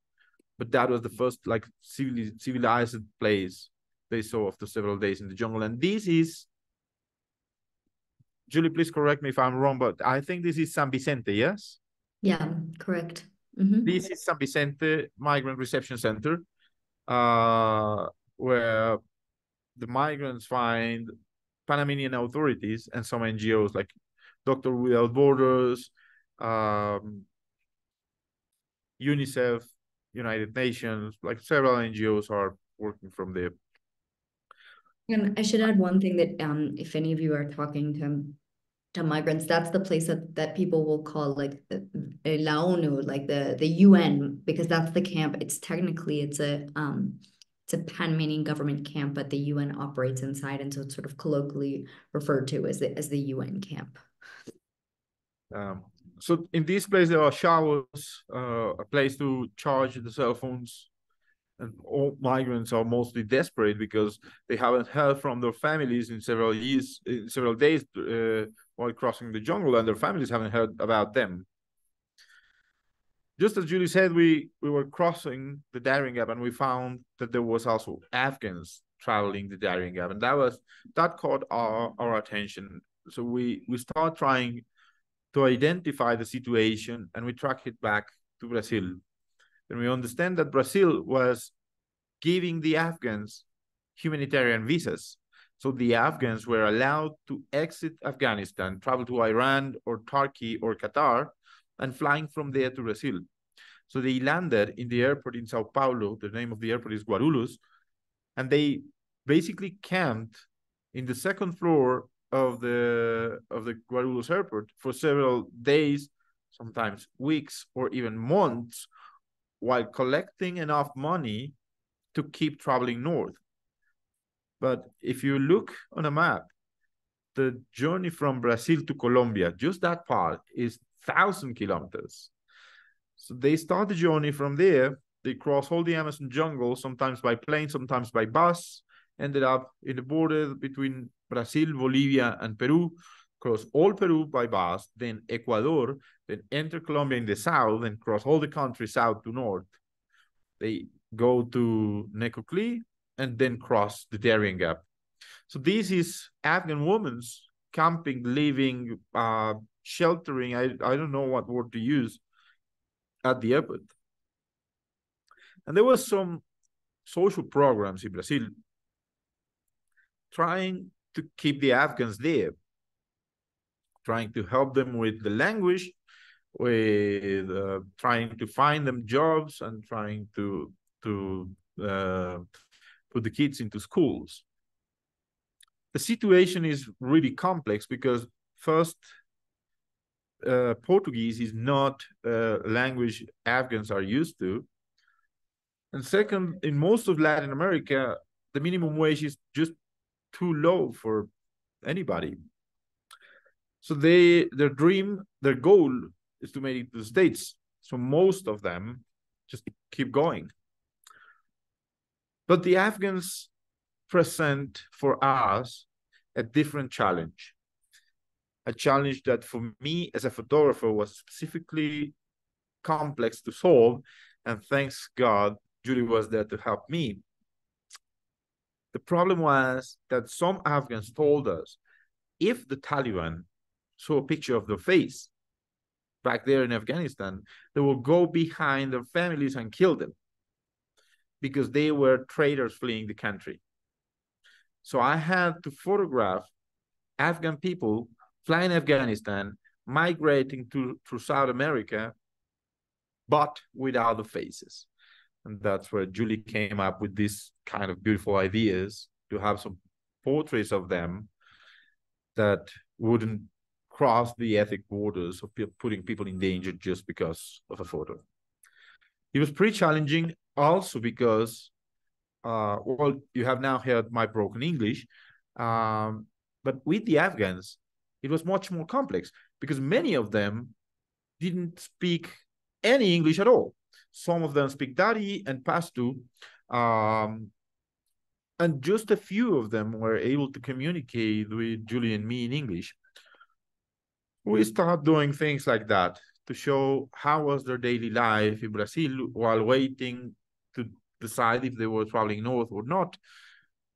But that was the first like civilized place they saw after several days in the jungle. And this is, Julie, please correct me if I'm wrong, but I think this is San Vicente, yes? Yeah, correct. This is San Vicente Migrant Reception Center, where the migrants find Panamanian authorities and some NGOs like Doctors Without Borders, UNICEF, United Nations, like several NGOs are working from there. And I should add one thing, that if any of you are talking to migrants. That's the place that people will call like La ONU, like the UN, because that's the camp. It's technically it's a Panamanian government camp, but the UN operates inside, and so it's sort of colloquially referred to as the UN camp. So in this place there are showers, a place to charge the cell phones, and all migrants are mostly desperate because they haven't heard from their families in several days while crossing the jungle, and their families haven't heard about them. Just as Julie said, we were crossing the Darién Gap, and we found that there was also Afghans traveling the Darién Gap, and that caught our attention. So we start trying to identify the situation, and we track it back to Brazil. And we understand that Brazil was giving the Afghans humanitarian visas. So the Afghans were allowed to exit Afghanistan, travel to Iran or Turkey or Qatar, and flying from there to Brazil. So they landed in the airport in Sao Paulo. The name of the airport is Guarulhos. And they basically camped in the second floor of the Guarulhos airport for several days, sometimes weeks or even months, while collecting enough money to keep traveling north. But if you look on a map, the journey from Brazil to Colombia, just that part, is 1,000 kilometers. So they start the journey from there. They cross all the Amazon jungle, sometimes by plane, sometimes by bus, ended up in the border between Brazil, Bolivia, and Peru, cross all Peru by bus, then Ecuador, then enter Colombia in the south, and cross all the country south to north. They go to Necoclí and then cross the Darién Gap. So this is Afghan women camping, living, sheltering, I don't know what word to use, at the airport. And there was some social programs in Brazil trying to keep the Afghans there, trying to help them with the language, with trying to find them jobs, and trying to put the kids into schools. The situation is really complex because first, Portuguese is not a language Afghans are used to. And second, in most of Latin America, the minimum wage is just too low for anybody. So their goal is to make it to the States. So most of them just keep going. But the Afghans present for us a different challenge. A challenge that for me as a photographer was specifically complex to solve. And thanks God, Julie was there to help me. The problem was that some Afghans told us if the Taliban saw a picture of their face back there in Afghanistan, they will go behind their families and kill them because they were traitors fleeing the country. So I had to photograph Afghan people flying Afghanistan, migrating through South America, but without the faces. And that's where Julie came up with these kind of beautiful ideas to have some portraits of them that wouldn't cross the ethic borders of putting people in danger just because of a photo. It was pretty challenging also because, well, you have now heard my broken English, but with the Afghans, it was much more complex because many of them didn't speak any English at all. Some of them speak Dari and Pashto, and just a few of them were able to communicate with Julie and me in English. We start doing things like that to show how was their daily life in Brazil while waiting to decide if they were traveling north or not,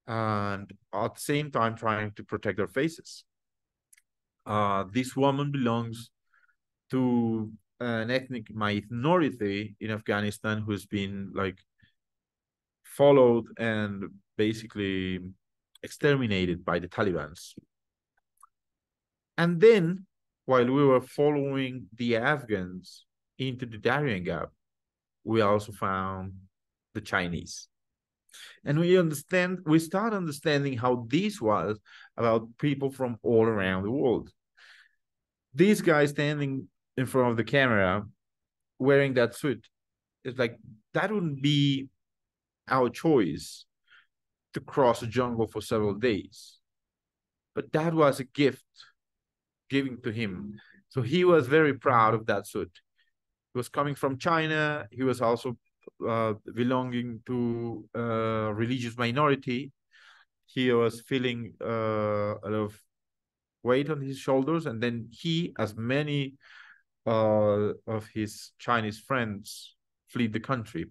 and at the same time trying to protect their faces. This woman belongs to an ethnic minority in Afghanistan who's been like followed and basically exterminated by the Taliban. And then while we were following the Afghans into the Darién Gap, we also found the Chinese. And we start understanding how this was about people from all around the world. this guy standing in front of the camera wearing that suit, it's like, that wouldn't be our choice to cross a jungle for several days. But that was a gift given to him. So he was very proud of that suit. He was coming from China. He was also belonging to a religious minority. He was feeling a lot of weight on his shoulders. And then he, as many of his Chinese friends, fled the country.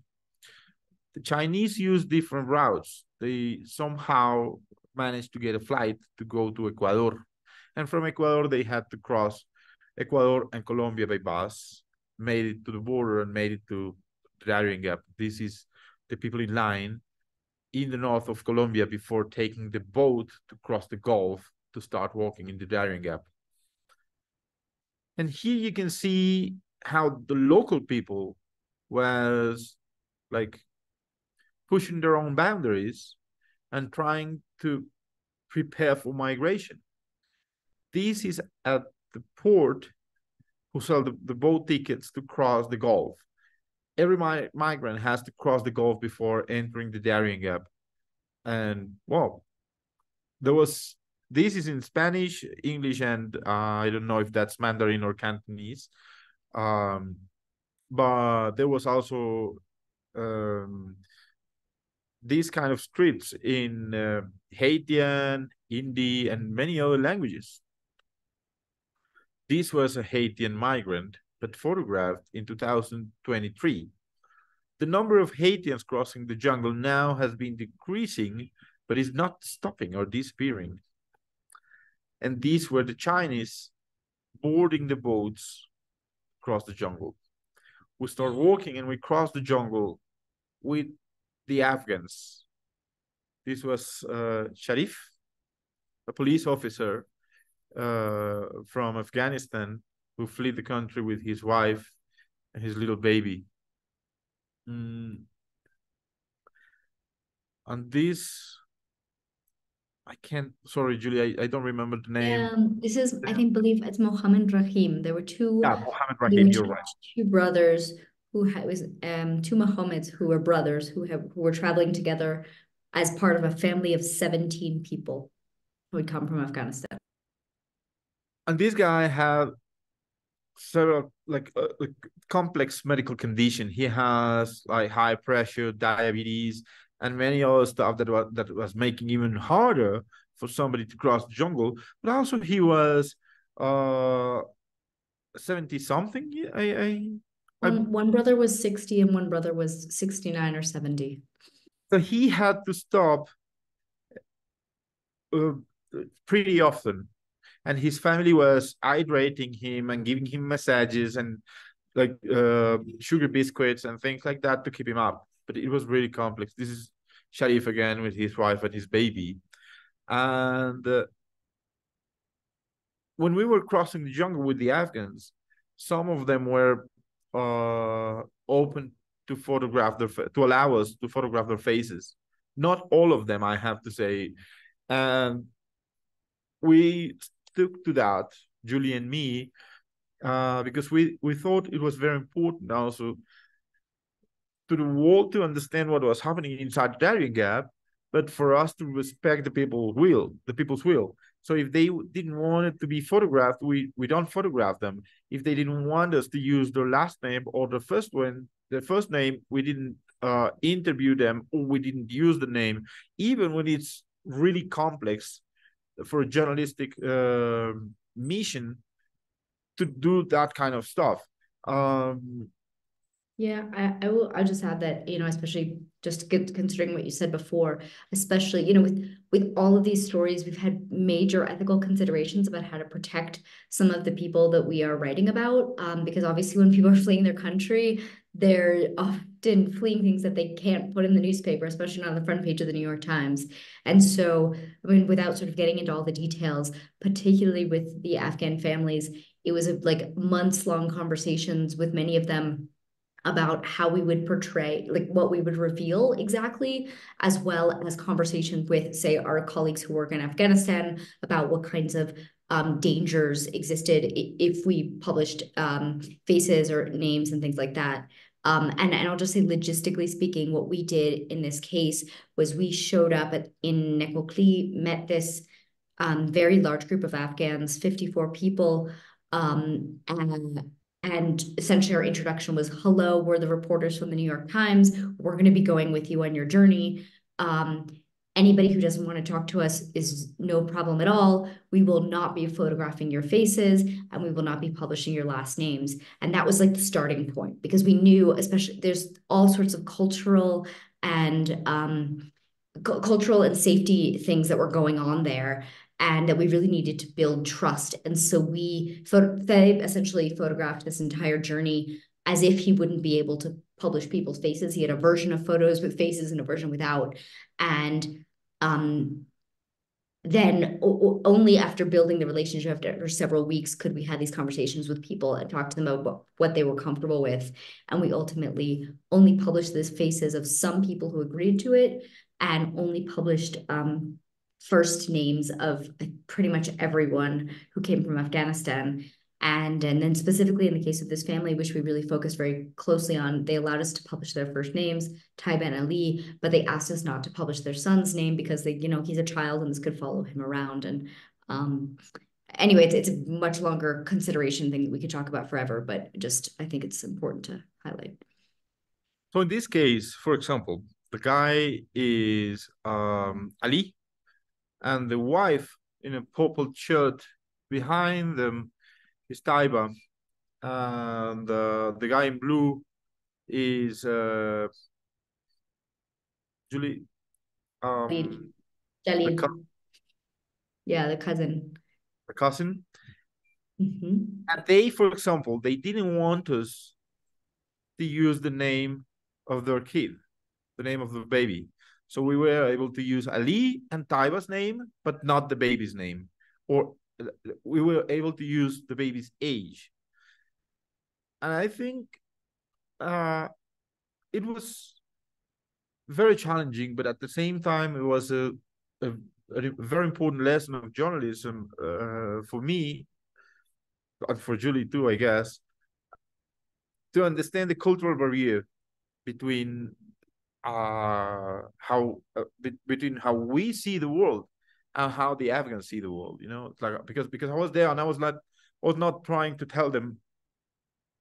The Chinese used different routes. They somehow managed to get a flight to go to Ecuador. And from Ecuador, they had to cross Ecuador and Colombia by bus, made it to the border and made it to Darién Gap. This is the people in line in the north of Colombia before taking the boat to cross the Gulf to start walking into Darién Gap. And here you can see how the local people was like pushing their own boundaries and trying to prepare for migration. This is at the port who sell the boat tickets to cross the Gulf. Every migrant has to cross the Gulf before entering the Darién Gap. And well, this is in Spanish, English, and I don't know if that's Mandarin or Cantonese. But there was also these kind of scripts in Haitian, Hindi, and many other languages. This was a Haitian migrant, but photographed in 2023. The number of Haitians crossing the jungle now has been decreasing, but is not stopping or disappearing. And these were the Chinese boarding the boats across the jungle. We start walking and we cross the jungle with the Afghans. This was Sharif, a police officer from Afghanistan who fled the country with his wife and his little baby. And this, I can't, sorry, Julie, I don't remember the name. This is, I believe it's Mohammed Rahim. There were two, Mohammed Rahim, you're right. Two brothers who was two Mohammeds who were brothers who were traveling together as part of a family of 17 people who had come from Afghanistan. And this guy had several like complex medical condition. He has like high pressure, diabetes, and many other stuff that was making even harder for somebody to cross the jungle. But also he was 70 something. One brother was 60 and one brother was 69 or 70. So he had to stop pretty often. And his family was hydrating him and giving him massages and like sugar biscuits and things like that to keep him up. But it was really complex. This is Sharif again with his wife and his baby. And when we were crossing the jungle with the Afghans, some of them were open to photograph to allow us to photograph their faces. Not all of them, I have to say. And we stuck to that, Julie and me, because we thought it was very important also to the world to understand what was happening inside Darién Gap, but for us to respect the people's will. So if they didn't want it to be photographed, we don't photograph them. If they didn't want us to use their last name or the first name, we didn't interview them or we didn't use the name, even when it's really complex for a journalistic mission to do that kind of stuff. Yeah, I'll just add that, especially just considering what you said before, especially, with all of these stories, we've had major ethical considerations about how to protect some of the people that we are writing about, because obviously when people are fleeing their country, they're often fleeing things that they can't put in the newspaper, especially not on the front page of the New York Times. And so, without sort of getting into all the details, particularly with the Afghan families, it was like months-long conversations with many of them about how we would portray, like what we would reveal exactly, as well as conversations with, say, our colleagues who work in Afghanistan about what kinds of dangers existed if we published faces or names and things like that. And I'll just say, logistically speaking, what we did in this case was we showed up in Nekokli, met this very large group of Afghans, 54 people, and essentially our introduction was, hello, we're the reporters from the New York Times. We're going to be going with you on your journey. Anybody who doesn't want to talk to us is no problem at all. We will not be photographing your faces, and we will not be publishing your last names. And that was like the starting point, because we knew, especially, there's all sorts of cultural and safety things that were going on there, and that we really needed to build trust. And so they essentially photographed this entire journey as if he wouldn't be able to publish people's faces. He had a version of photos with faces and a version without. And then only after building the relationship after several weeks could we have these conversations with people and talk to them about what they were comfortable with. And we ultimately only published the faces of some people who agreed to it, and only published first names of pretty much everyone who came from Afghanistan. And then specifically in the case of this family, which we really focused very closely on, they allowed us to publish their first names, Taiba and Ali, but they asked us not to publish their son's name because he's a child and this could follow him around. And anyway, it's a much longer consideration thing that we could talk about forever, but I think it's important to highlight. So in this case, for example, the guy is Ali, and the wife in a purple shirt behind them is Taiba, and the guy in blue is Julie. Jalil. Yeah, the cousin. The cousin. Mm-hmm. And they, for example, they didn't want us to use the name of their kid, the name of the baby. So we were able to use Ali and Taiba's name, but not the baby's name. Or we were able to use the baby's age. And I think it was very challenging, but at the same time, it was a very important lesson of journalism for me, and for Julie too, I guess, to understand the cultural barrier between between how we see the world and how the Afghans see the world. It's like, because I was there and I was not trying to tell them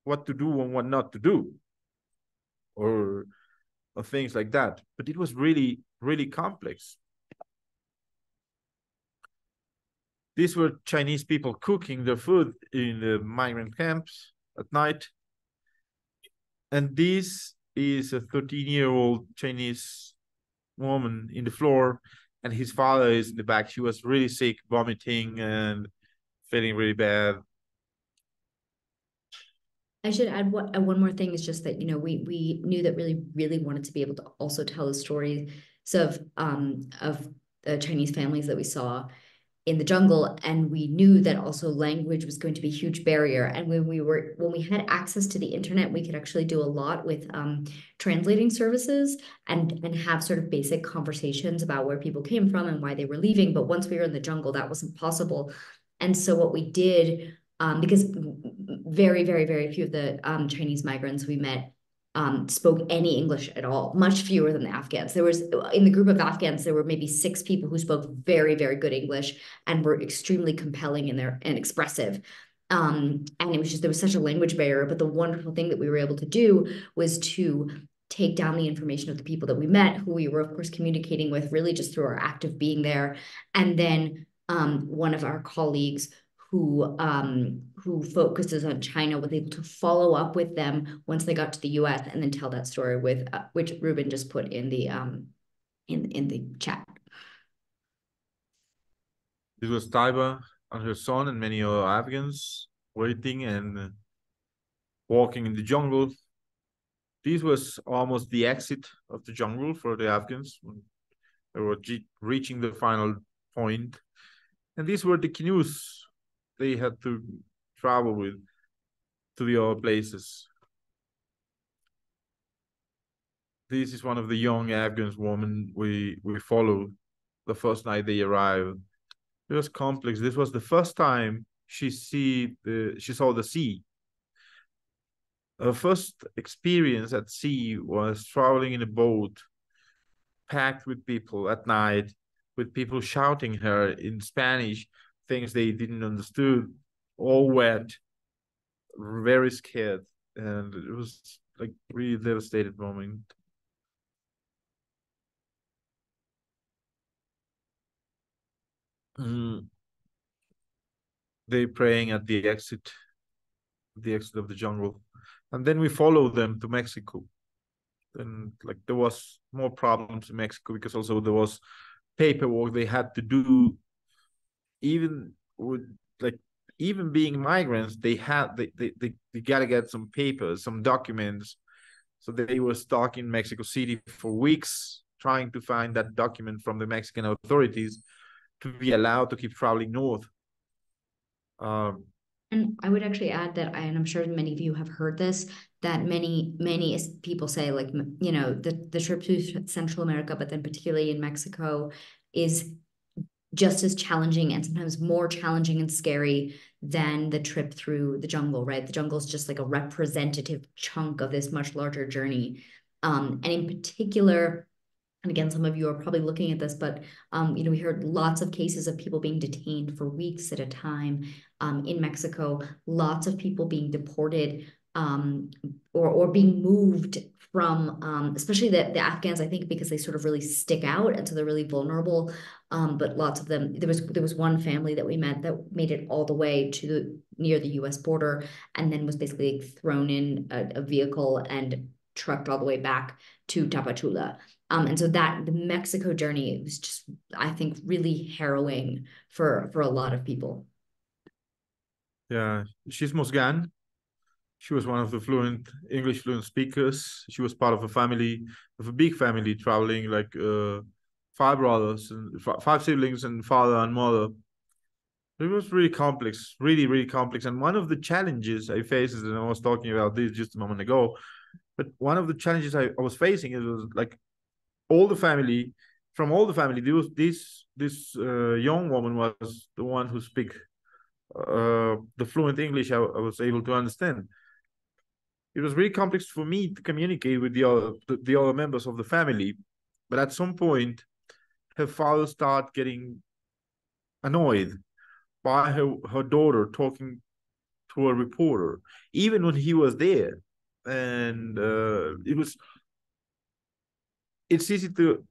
what to do and what not to do, or things like that. But it was really, really complex. These were Chinese people cooking their food in the migrant camps at night. And this is a 13-year-old Chinese woman in the floor, and his father is in the back. She was really sick, vomiting and feeling really bad. I should add one more thing, is just that, we knew that really wanted to be able to also tell the stories of the Chinese families that we saw in the jungle, and we knew that also language was going to be a huge barrier. And when we had access to the internet, we could actually do a lot with translating services and have sort of basic conversations about where people came from and why they were leaving. But once we were in the jungle, that wasn't possible. And so what we did, because very, very, very few of the Chinese migrants we met spoke any English at all, much fewer than the Afghans. In the group of Afghans, there were maybe 6 people who spoke very, very good English and were extremely compelling and expressive. And it was there was such a language barrier. But the wonderful thing that we were able to do was to take down the information of the people that we met, who we were, of course, communicating with really just through our act of being there. And then one of our colleagues who focuses on China was able to follow up with them once they got to the US, and then tell that story with which Ruben just put in the chat. This was Taiba and her son and many other Afghans waiting and walking in the jungle. This was almost the exit of the jungle for the Afghans when they were reaching the final point. And these were the canoes they had to travel with to the other places. This is one of the young Afghan women we followed the first night they arrived. It was complex. This was the first time she saw the sea. Her first experience at sea was traveling in a boat packed with people at night, with people shouting her in Spanish, things they didn't understood, all wet, very scared. And it was like really devastated moment. They praying at the exit of the jungle. And then we followed them to Mexico. And like there was more problems in Mexico because also there was paperwork they had to do. Even with like even being migrants, they gotta get some papers, some documents. So they were stuck in Mexico City for weeks trying to find that document from the Mexican authorities to be allowed to keep traveling north. And I would actually add that, and I'm sure many of you have heard this, that many people say, like, you know, the trip to Central America, but then particularly in Mexico, is just as challenging and sometimes more challenging and scary than the trip through the jungle, right? The jungle is just like a representative chunk of this much larger journey. And in particular, and again, some of you are probably looking at this, but you know, we heard lots of cases of people being detained for weeks at a time in Mexico, lots of people being deported or being moved from, especially the Afghans, I think, because they sort of really stick out and so they're really vulnerable. But lots of them, there was one family that we met that made it all the way to near the U.S. border and then was basically thrown in a vehicle and trucked all the way back to Tapachula. And so that the Mexico journey was just, I think, really harrowing for a lot of Yeah, she's Mosgan. She was one of the English fluent speakers. She was part of a big family, traveling like 5 brothers and 5 siblings and father and mother. It was really complex, really, really complex. And one of the challenges I faced, and I was talking about this just a moment ago, but one of the challenges I was facing was like all the family, this young woman was the one who speak the fluent English I was able to understand. It was really complex for me to communicate with the other members of the family, but at some point, her father started getting annoyed by her daughter talking to a reporter, even when he was there, and it's easy to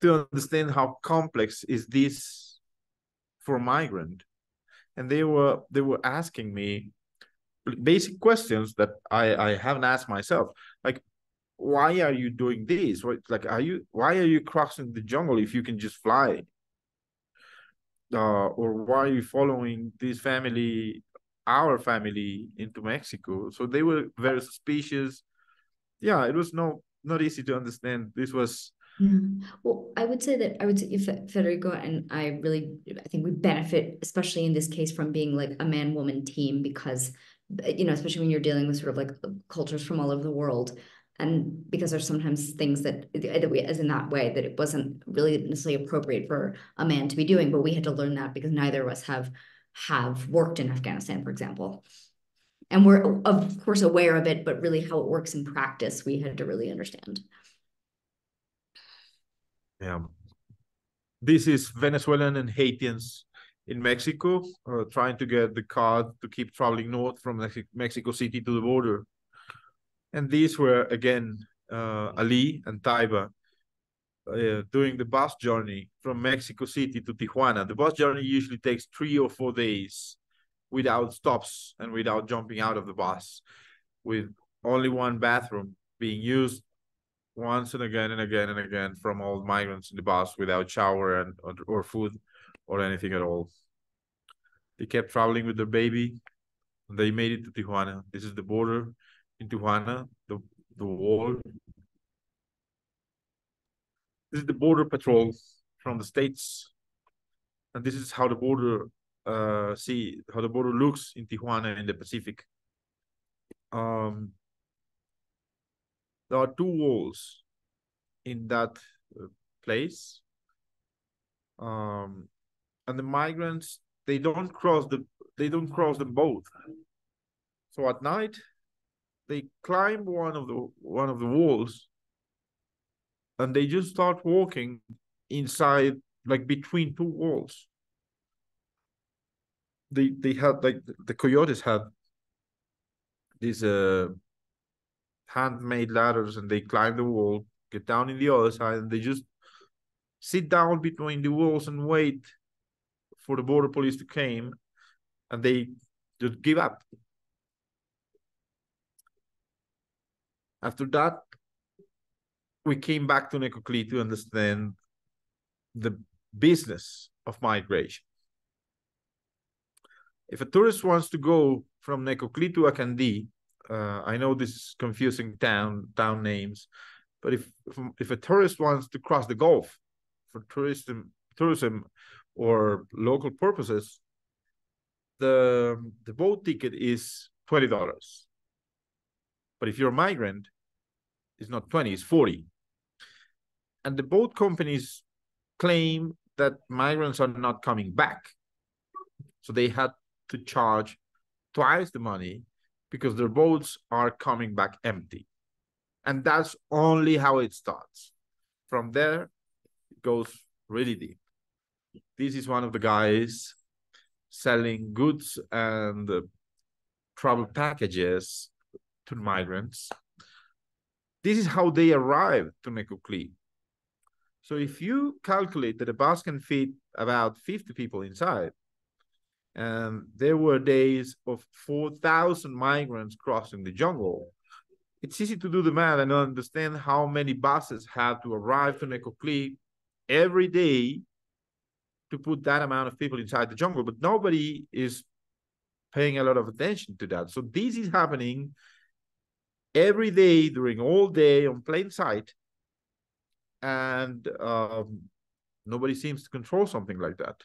understand how complex is this for a migrant. And they were asking me basic questions that I haven't asked myself, like, why are you doing this? Like, why are you crossing the jungle if you can just fly? Or why are you following our family into Mexico? So they were very suspicious. Yeah, it was not easy to understand. This was Well, I would say if Federico and I think we benefit, especially in this case, from being like a man-woman team because, you know, especially when you're dealing with sort of like cultures from all over the world. And because there's sometimes things that we, as in that way, that it wasn't really necessarily appropriate for a man to be doing, but we had to learn that because neither of us have worked in Afghanistan, for example. And we're of course aware of it, but really how it works in practice, we had to really understand. Yeah. This is Venezuelan and Haitians in Mexico trying to get the card to keep traveling north from Mexico City to the border. And these were, again, Ali and Taiba doing the bus journey from Mexico City to Tijuana. The bus journey usually takes 3 or 4 days without stops and without jumping out of the bus, with only one bathroom being used once and again and again and again from all migrants in the bus without shower or food or anything at all. They kept traveling with their baby. And they made it to Tijuana. This is the border in Tijuana, the wall. This is the border patrol from the States. And this is how the border looks in Tijuana in the Pacific. There are 2 walls in that place. and the migrants, they don't cross them both. So at night, they climb one of the walls, and they just start walking inside, like between two walls. They had, like, the coyotes had these handmade ladders, and they climb the wall, get down in the other side, and they just sit down between the walls and wait for the border police to come, and they just give up. After that, we came back to Necoclí to understand the business of migration. If a tourist wants to go from Necoclí to Acandí, I know this is confusing town names, but if a tourist wants to cross the Gulf for tourism or local purposes, the boat ticket is $20. But if you're a migrant, it's not 20, it's 40. And the boat companies claim that migrants are not coming back. So they had to charge twice the money because their boats are coming back empty. And that's only how it starts. From there, it goes really deep. This is one of the guys selling goods and travel packages to migrants. This is how they arrived to Necoclí. So if you calculate that a bus can fit about 50 people inside, and there were days of 4,000 migrants crossing the jungle, it's easy to do the math and understand how many buses have to arrive to Necoclí every day to put that amount of people inside the jungle. But nobody is paying a lot of attention to that. So this is happening every day during all day on plain sight, and nobody seems to control something like that.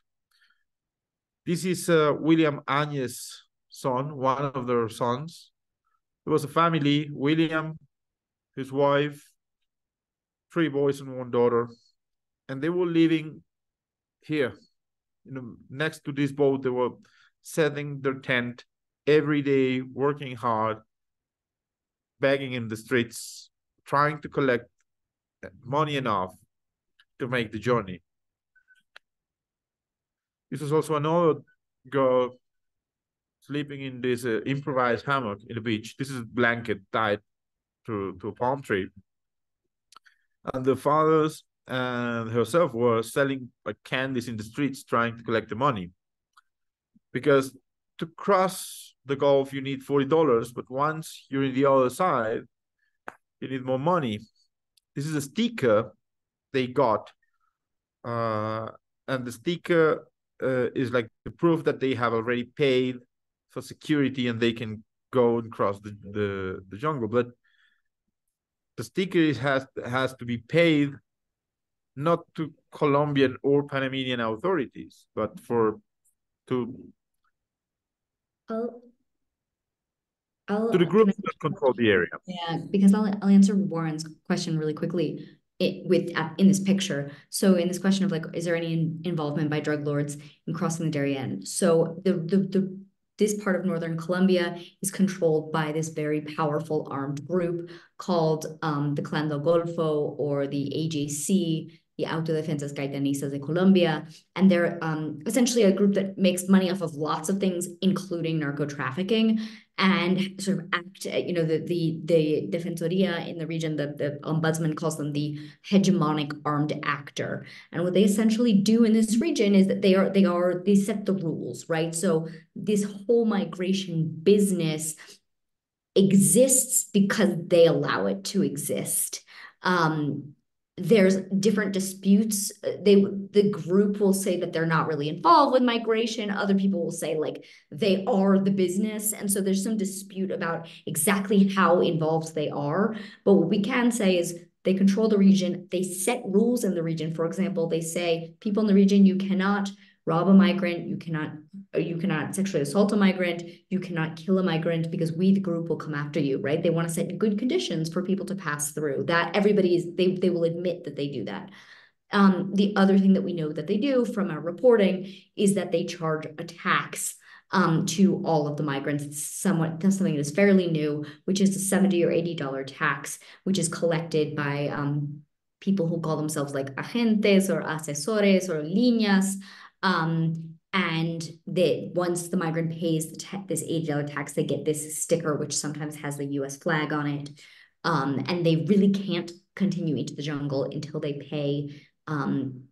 This is William Agnes' son, one of their sons. It was a family, William, his wife, 3 boys and 1 daughter, and they were living here, next to this boat. They were setting their tent every day, working hard, begging in the streets, trying to collect money enough to make the journey. This is also another girl sleeping in this improvised hammock in the beach. This is a blanket tied to a palm tree. And the fathers and herself were selling like candies in the streets, trying to collect the money. Because to cross the Gulf, you need $40, but once you're in the other side, you need more money. This is a sticker they got, and the sticker is like the proof that they have already paid for security and they can go and cross the jungle. But the sticker has to be paid not to Colombian or Panamanian authorities, but to the groups that control the area. Yeah, because I'll answer Warren's question really quickly in this picture. So in this question of like, is there any involvement by drug lords in crossing the Darién? So this part of northern Colombia is controlled by this very powerful armed group called the Clan del Golfo, or the AJC, the Autodefensas Gaitanistas de Colombia. And they're essentially a group that makes money off of lots of things, including narco trafficking, and sort of act, the Defensoria in the region, the ombudsman calls them the hegemonic armed actor. And what they essentially do in this region is that they set the rules, right? So this whole migration business exists because they allow it to exist. There's different disputes. The group will say that they're not really involved with migration. Other people will say like they are the business. And so there's some dispute about exactly how involved they are. But what we can say is they control the region. They set rules in the region. For example, they say people in the region, you cannot rob a migrant, you cannot sexually assault a migrant, you cannot kill a migrant, because we, the group, will come after you, right? They want to set good conditions for people to pass through. That everybody is, they will admit that they do that. The other thing that we know that they do from our reporting is that they charge a tax to all of the migrants. It's something that is fairly new, which is a $70 or $80 tax, which is collected by people who call themselves like agentes or asesores or líneas. And once the migrant pays this $80 tax, they get this sticker, which sometimes has the US flag on it. And they really can't continue into the jungle until they pay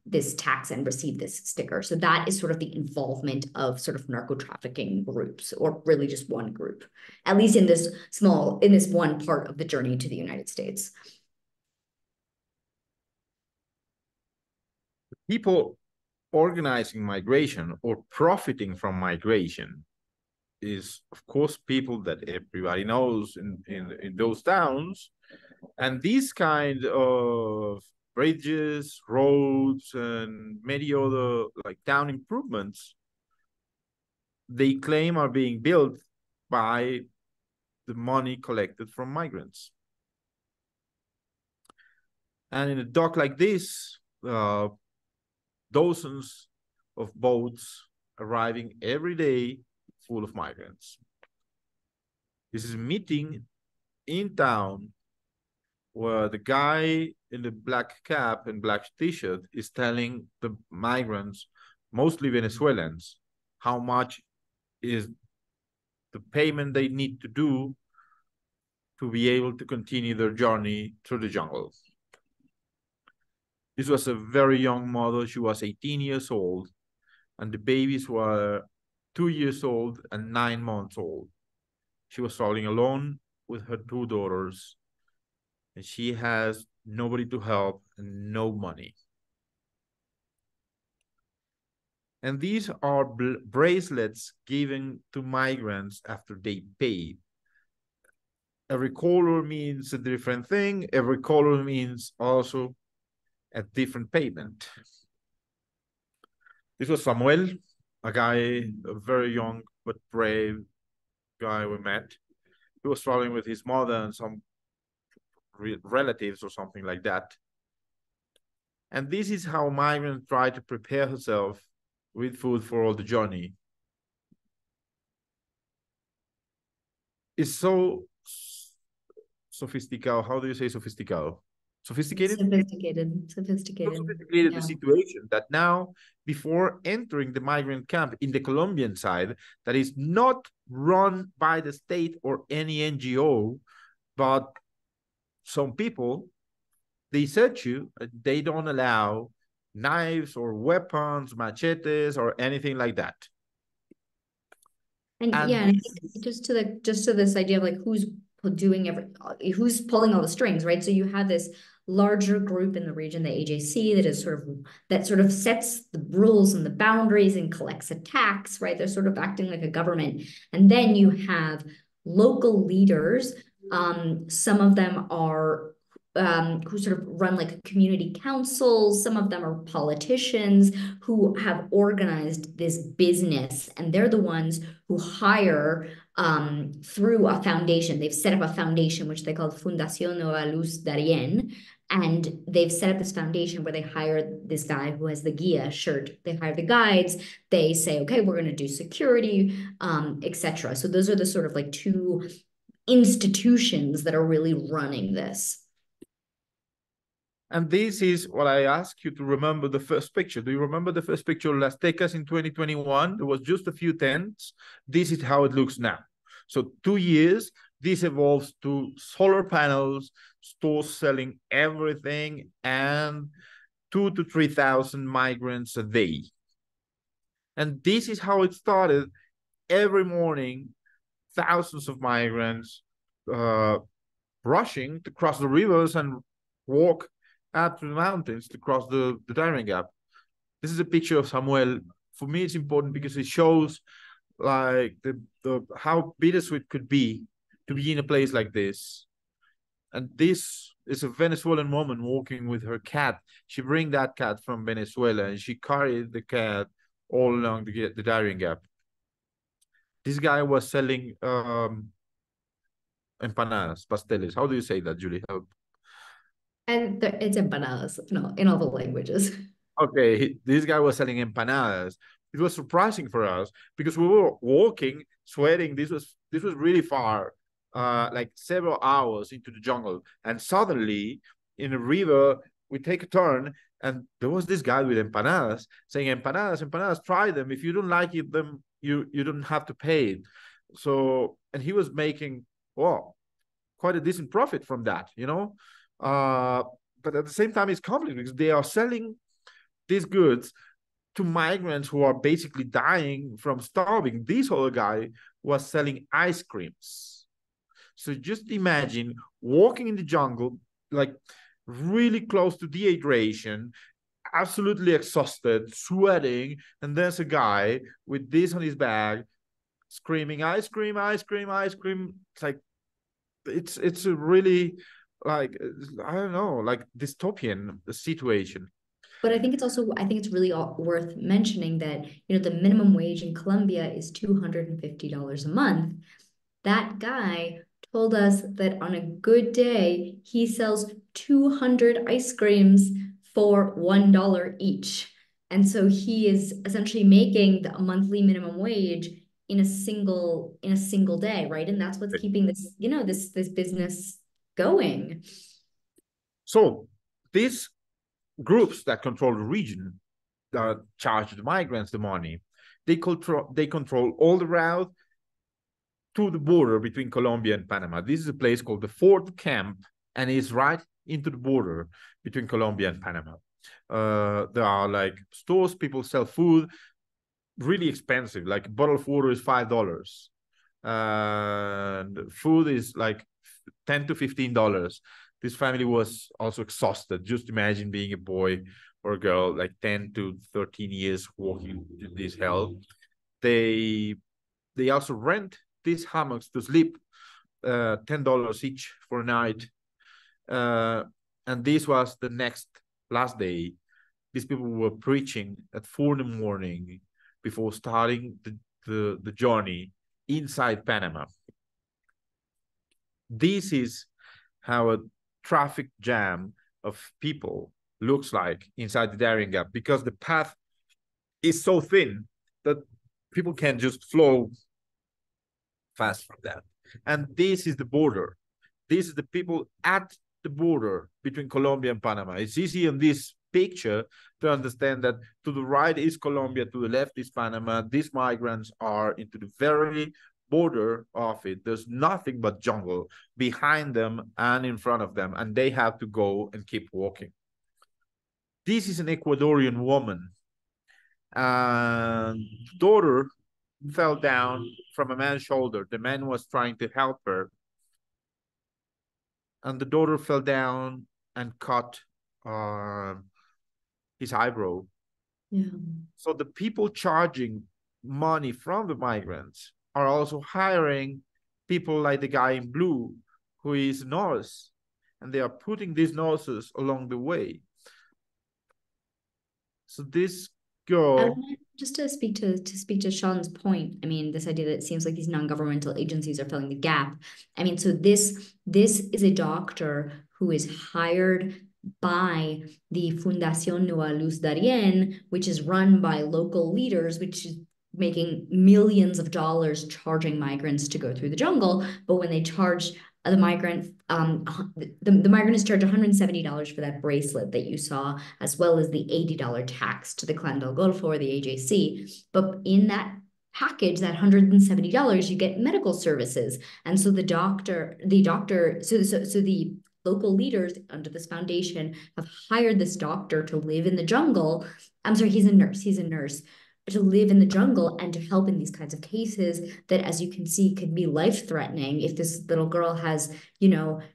this tax and receive this sticker. So that is sort of the involvement of sort of narco trafficking groups, or really just one group, at least in this one part of the journey to the United States. People organizing migration or profiting from migration is, of course, people that everybody knows in those towns. And these kind of bridges, roads, and many other like town improvements, they claim are being built by the money collected from migrants. And in a dock like this, dozens of boats arriving every day full of migrants. This is a meeting in town where the guy in the black cap and black t-shirt is telling the migrants, mostly Venezuelans, how much is the payment they need to do to be able to continue their journey through the jungle. This was a very young mother. She was 18 years old, and the babies were 2 years old and 9 months old. She was traveling alone with her 2 daughters, and she has nobody to help and no money. And these are bracelets given to migrants after they pay. Every color means a different thing. Every color means also a different payment. This was Samuel, a guy, a very young but brave guy we met. He was traveling with his mother and some relatives or something like that. And this is how migrants try to prepare herself with food for all the journey. It's so sophisticated. How do you say sophisticated? Sophisticated? Sophisticated. So sophisticated the situation that now, before entering the migrant camp in the Colombian side, that is not run by the state or any NGO, but some people, they search you, they don't allow knives or weapons, machetes, or anything like that. And yeah, and I think just to this idea of like who's pulling all the strings, right? So you have this larger group in the region, the AJC, that sort of sets the rules and the boundaries and collects a tax, right? They're sort of acting like a government. And then you have local leaders. Some of them are who sort of run like community councils. Some of them are politicians who have organized this business, and they're the ones who hire through a foundation. They've set up a foundation, which they call Fundación Nueva Luz Darién. And they've set up this foundation where they hire this guy who has the guia shirt. They hire the guides. They say, okay, we're going to do security, etc. So those are the sort of like two institutions that are really running this. And this is what I ask you to remember the first picture. Do you remember the first picture of Las Tecas in 2021? There was just a few tents. This is how it looks now. So 2 years, this evolves to solar panels, stores selling everything, and 2,000 to 3,000 migrants a day. And this is how it started. Every morning, thousands of migrants rushing to cross the rivers and walk up to the mountains to cross the Darién Gap. This is a picture of Samuel. For me, it's important because it shows like how bittersweet could be to be in a place like this. And this is a Venezuelan woman walking with her cat. She bring that cat from Venezuela and she carried the cat all along the Darién Gap. This guy was selling empanadas, pasteles. How do you say that, Julie? Help. And it's empanadas, in all the languages. Okay, this guy was selling empanadas. It was surprising for us because we were walking, sweating. This was really far, like several hours into the jungle. And suddenly, in a river, we take a turn, and there was this guy with empanadas saying, "Empanadas, empanadas, try them. If you don't like it, then you don't have to pay it." So, and he was making, well, quite a decent profit from that, you know. But at the same time, it's complicated because they are selling these goods to migrants who are basically dying from starving. This other guy was selling ice creams. So just imagine walking in the jungle, like really close to dehydration, absolutely exhausted, sweating, and there's a guy with this on his bag screaming, "Ice cream, ice cream, ice cream." It's like, it's a really, like, I don't know, like dystopian situation. But I think it's really worth mentioning that, the minimum wage in Colombia is $250 a month. That guy told us that on a good day, he sells 200 ice creams for $1 each. And so he is essentially making a monthly minimum wage in a single day, right? And that's what's keeping this, this business going. So these groups that control the region charge the migrants the money. They control all the route to the border between Colombia and Panama. This is a place called the Fourth Camp, and it's right into the border between Colombia and Panama. There are like stores, people sell food, really expensive. Like a bottle of water is $5. And food is like $10 to $15. This family was also exhausted. Just imagine being a boy or a girl, like 10 to 13 years walking in this hell. They also rent these hammocks to sleep, $10 each for a night. And this was the last day. These people were preaching at 4 in the morning before starting the journey inside Panama. This is how a traffic jam of people looks like inside the Darién Gap, because the path is so thin that people can just flow fast from that. And this is the border. This is the people at the border between Colombia and Panama. It's easy in this picture to understand that to the right is Colombia, to the left is Panama. These migrants are into the very border of it. There's nothing but jungle behind them and in front of them, and they have to go and keep walking. This is an Ecuadorian woman, and daughter fell down from a man's shoulder. The man was trying to help her, and the daughter fell down and cut his eyebrow. Yeah. So the people charging money from the migrants are also hiring people like the guy in blue, who is a nurse, and they are putting these nurses along the way. So this girl, just to speak to Sean's point, I mean, this idea that it seems like these non-governmental agencies are filling the gap. I mean, so this is a doctor who is hired by the Fundación Nueva Luz Darién, which is run by local leaders, which is making millions of dollars charging migrants to go through the jungle. But when they charge the migrant, the migrant is charged $170 for that bracelet that you saw, as well as the $80 tax to the Clan del Golfo or the AJC. But in that package, that $170, you get medical services. And so the local leaders under this foundation have hired this doctor to live in the jungle. I'm sorry, he's a nurse to live in the jungle and to help in these kinds of cases that, as you can see, could be life-threatening if this little girl has,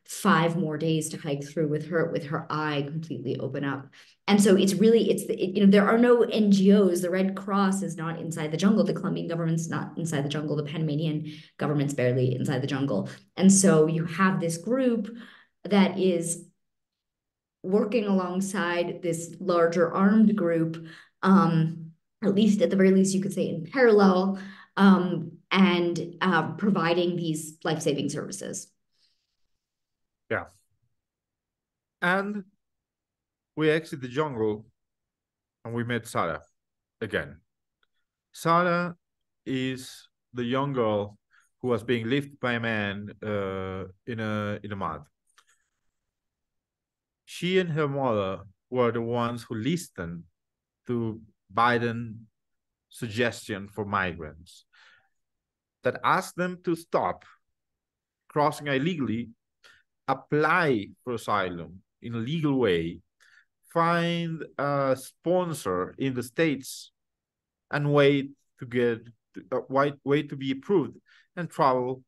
5 more days to hike through with her eye completely open up. And so there are no NGOs. The Red Cross is not inside the jungle. The Colombian government's not inside the jungle. The Panamanian government's barely inside the jungle. And so you have this group that is working alongside this larger armed group, at least at the very least, you could say in parallel, and providing these life-saving services. Yeah. And we exit the jungle and we met Sarah again. Sarah is the young girl who was being lifted by a man in a mud. She and her mother were the ones who listened to Biden's suggestion for migrants that asked them to stop crossing illegally, apply for asylum in a legal way, find a sponsor in the States, and wait to get wait to be approved and travel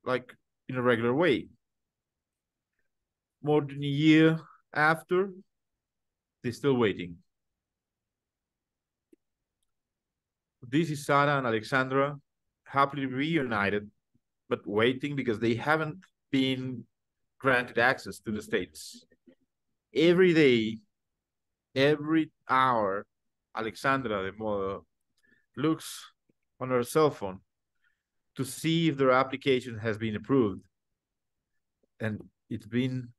like in a regular way. More than a year after, they're still waiting. This is Sarah and Alexandra, happily reunited, but waiting because they haven't been granted access to the States. Every day, every hour, Alexandra, the mother, looks on her cell phone to see if their application has been approved. And it's been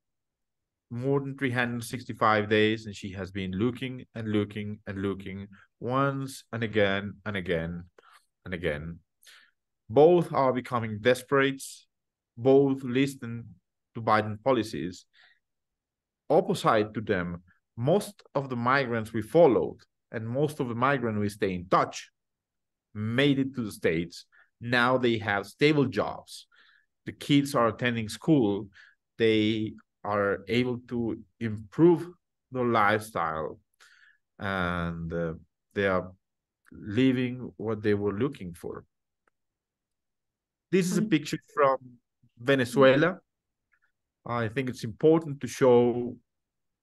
more than 365 days, and she has been looking and looking and looking once and again and again and again. Both are becoming desperate. Both listen to Biden policies. Opposite to them, most of the migrants we followed and most of the migrants we stay in touch made it to the States. Now they have stable jobs. The kids are attending school. They are able to improve their lifestyle, and they are living what they were looking for. This is a picture from Venezuela. I think it's important to show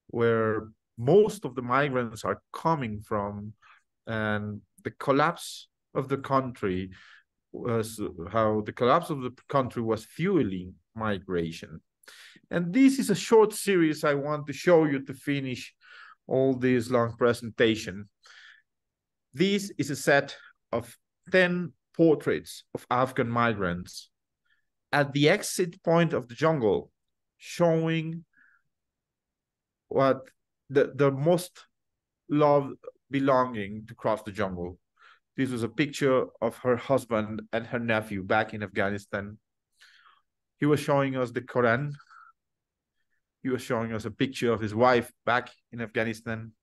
where most of the migrants are coming from, and the collapse of the country was how the collapse of the country was fueling migration. And this is a short series I want to show you to finish all this long presentation. This is a set of 10 portraits of Afghan migrants at the exit point of the jungle, showing what the most loved belonging to cross the jungle. This was a picture of her husband and her nephew back in Afghanistan. He was showing us the Quran. He was showing us a picture of his wife back in Afghanistan.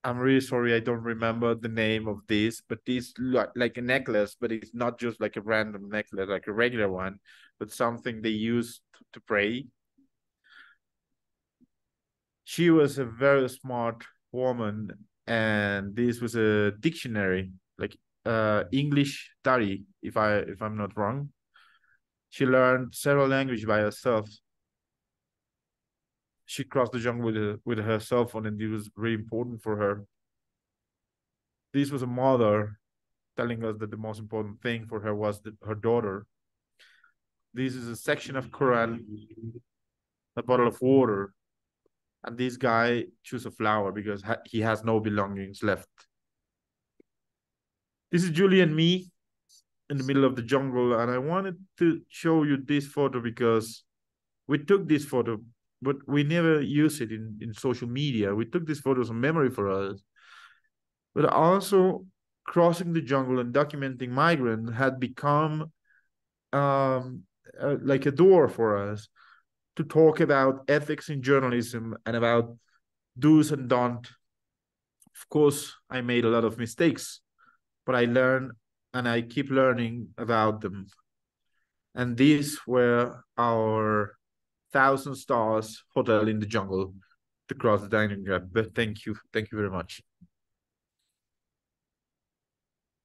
I'm really sorry, I don't remember the name of this, but this like a necklace, but it's not just like a random necklace, like a regular one, but something they used to pray. She was a very smart woman, and this was a dictionary, like English Dari, if I'm not wrong. She learned several languages by herself. She crossed the jungle with her cell phone, and it was really important for her. This was a mother telling us that the most important thing for her was her daughter. This is a section of Quran, a bottle of water, and this guy chose a flower because he has no belongings left. This is Julie and me in the middle of the jungle, and I wanted to show you this photo because we took this photo, but we never use it in social media. We took this photo as a memory for us. But also, crossing the jungle and documenting migrants had become like a door for us to talk about ethics in journalism and about do's and don'ts. Of course, I made a lot of mistakes, but I learned and I keep learning about them. And these were our 1,000 stars hotel in the jungle to cross the Darién Gap. But thank you very much.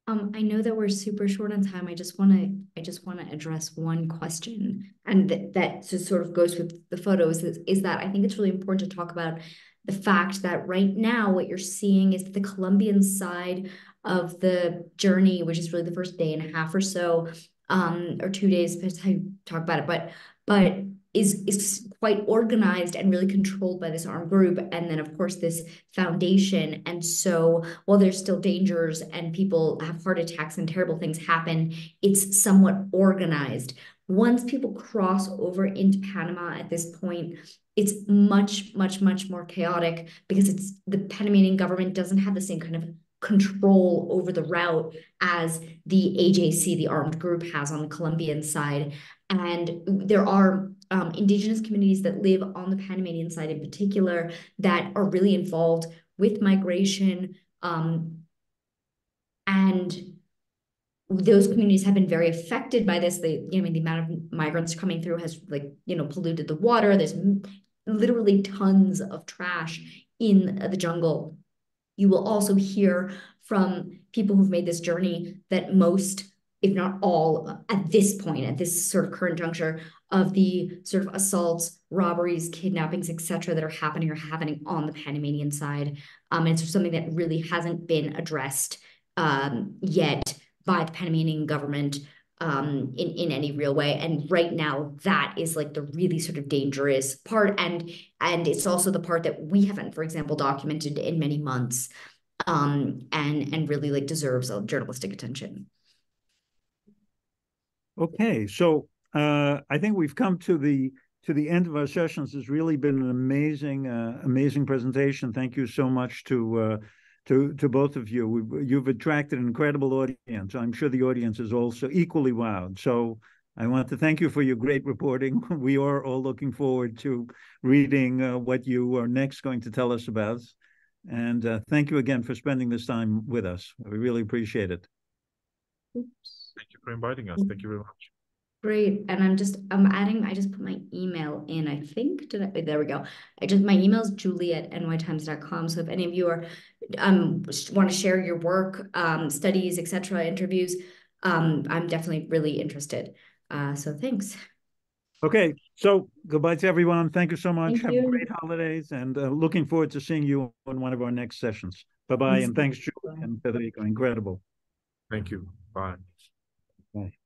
I know that we're super short on time. I just want to address one question, and that just sort of goes with the photos. Is that I think it's really important to talk about the fact that right now what you're seeing is the Colombian side of the journey, which is really the first day and a half or so, or 2 days, depends how you talk about it, but is quite organized and really controlled by this armed group. And then, of course, this foundation. And so while there's still dangers and people have heart attacks and terrible things happen, it's somewhat organized. Once people cross over into Panama at this point, it's much, much, much more chaotic because the Panamanian government doesn't have the same kind of control over the route as the AJC, the armed group, has on the Colombian side. And there are indigenous communities that live on the Panamanian side in particular that are really involved with migration. And those communities have been very affected by this. The amount of migrants coming through has polluted the water. There's literally tons of trash in the jungle. You will also hear from people who've made this journey that most, if not all, at this point, at this sort of current juncture, of the sort of assaults, robberies, kidnappings, etc., that are happening on the Panamanian side. And it's something that really hasn't been addressed yet by the Panamanian government in any real way. And right now, that is like the really sort of dangerous part. And it's also the part that we haven't, for example, documented in many months, and really like deserves a journalistic attention. Okay, so I think we've come to the end of our sessions. It's really been an amazing presentation. Thank you so much to both of you. You've attracted an incredible audience. I'm sure the audience is also equally wowed. So I want to thank you for your great reporting. We are all looking forward to reading what you are next going to tell us about. And thank you again for spending this time with us. We really appreciate it. Oops. Thank you for inviting us. Thank you very much. Great. And I just put my email in, I think. There we go. My email is julie@nytimes.com. So if any of you are want to share your work, studies, etc., interviews, I'm definitely really interested. So thanks. Okay, so goodbye to everyone. Thank you so much. Thank Have you. great holidays, and looking forward to seeing you on one of our next sessions. Bye-bye, and thanks, Julie and Federico. Incredible. Thank you. Bye. Bye.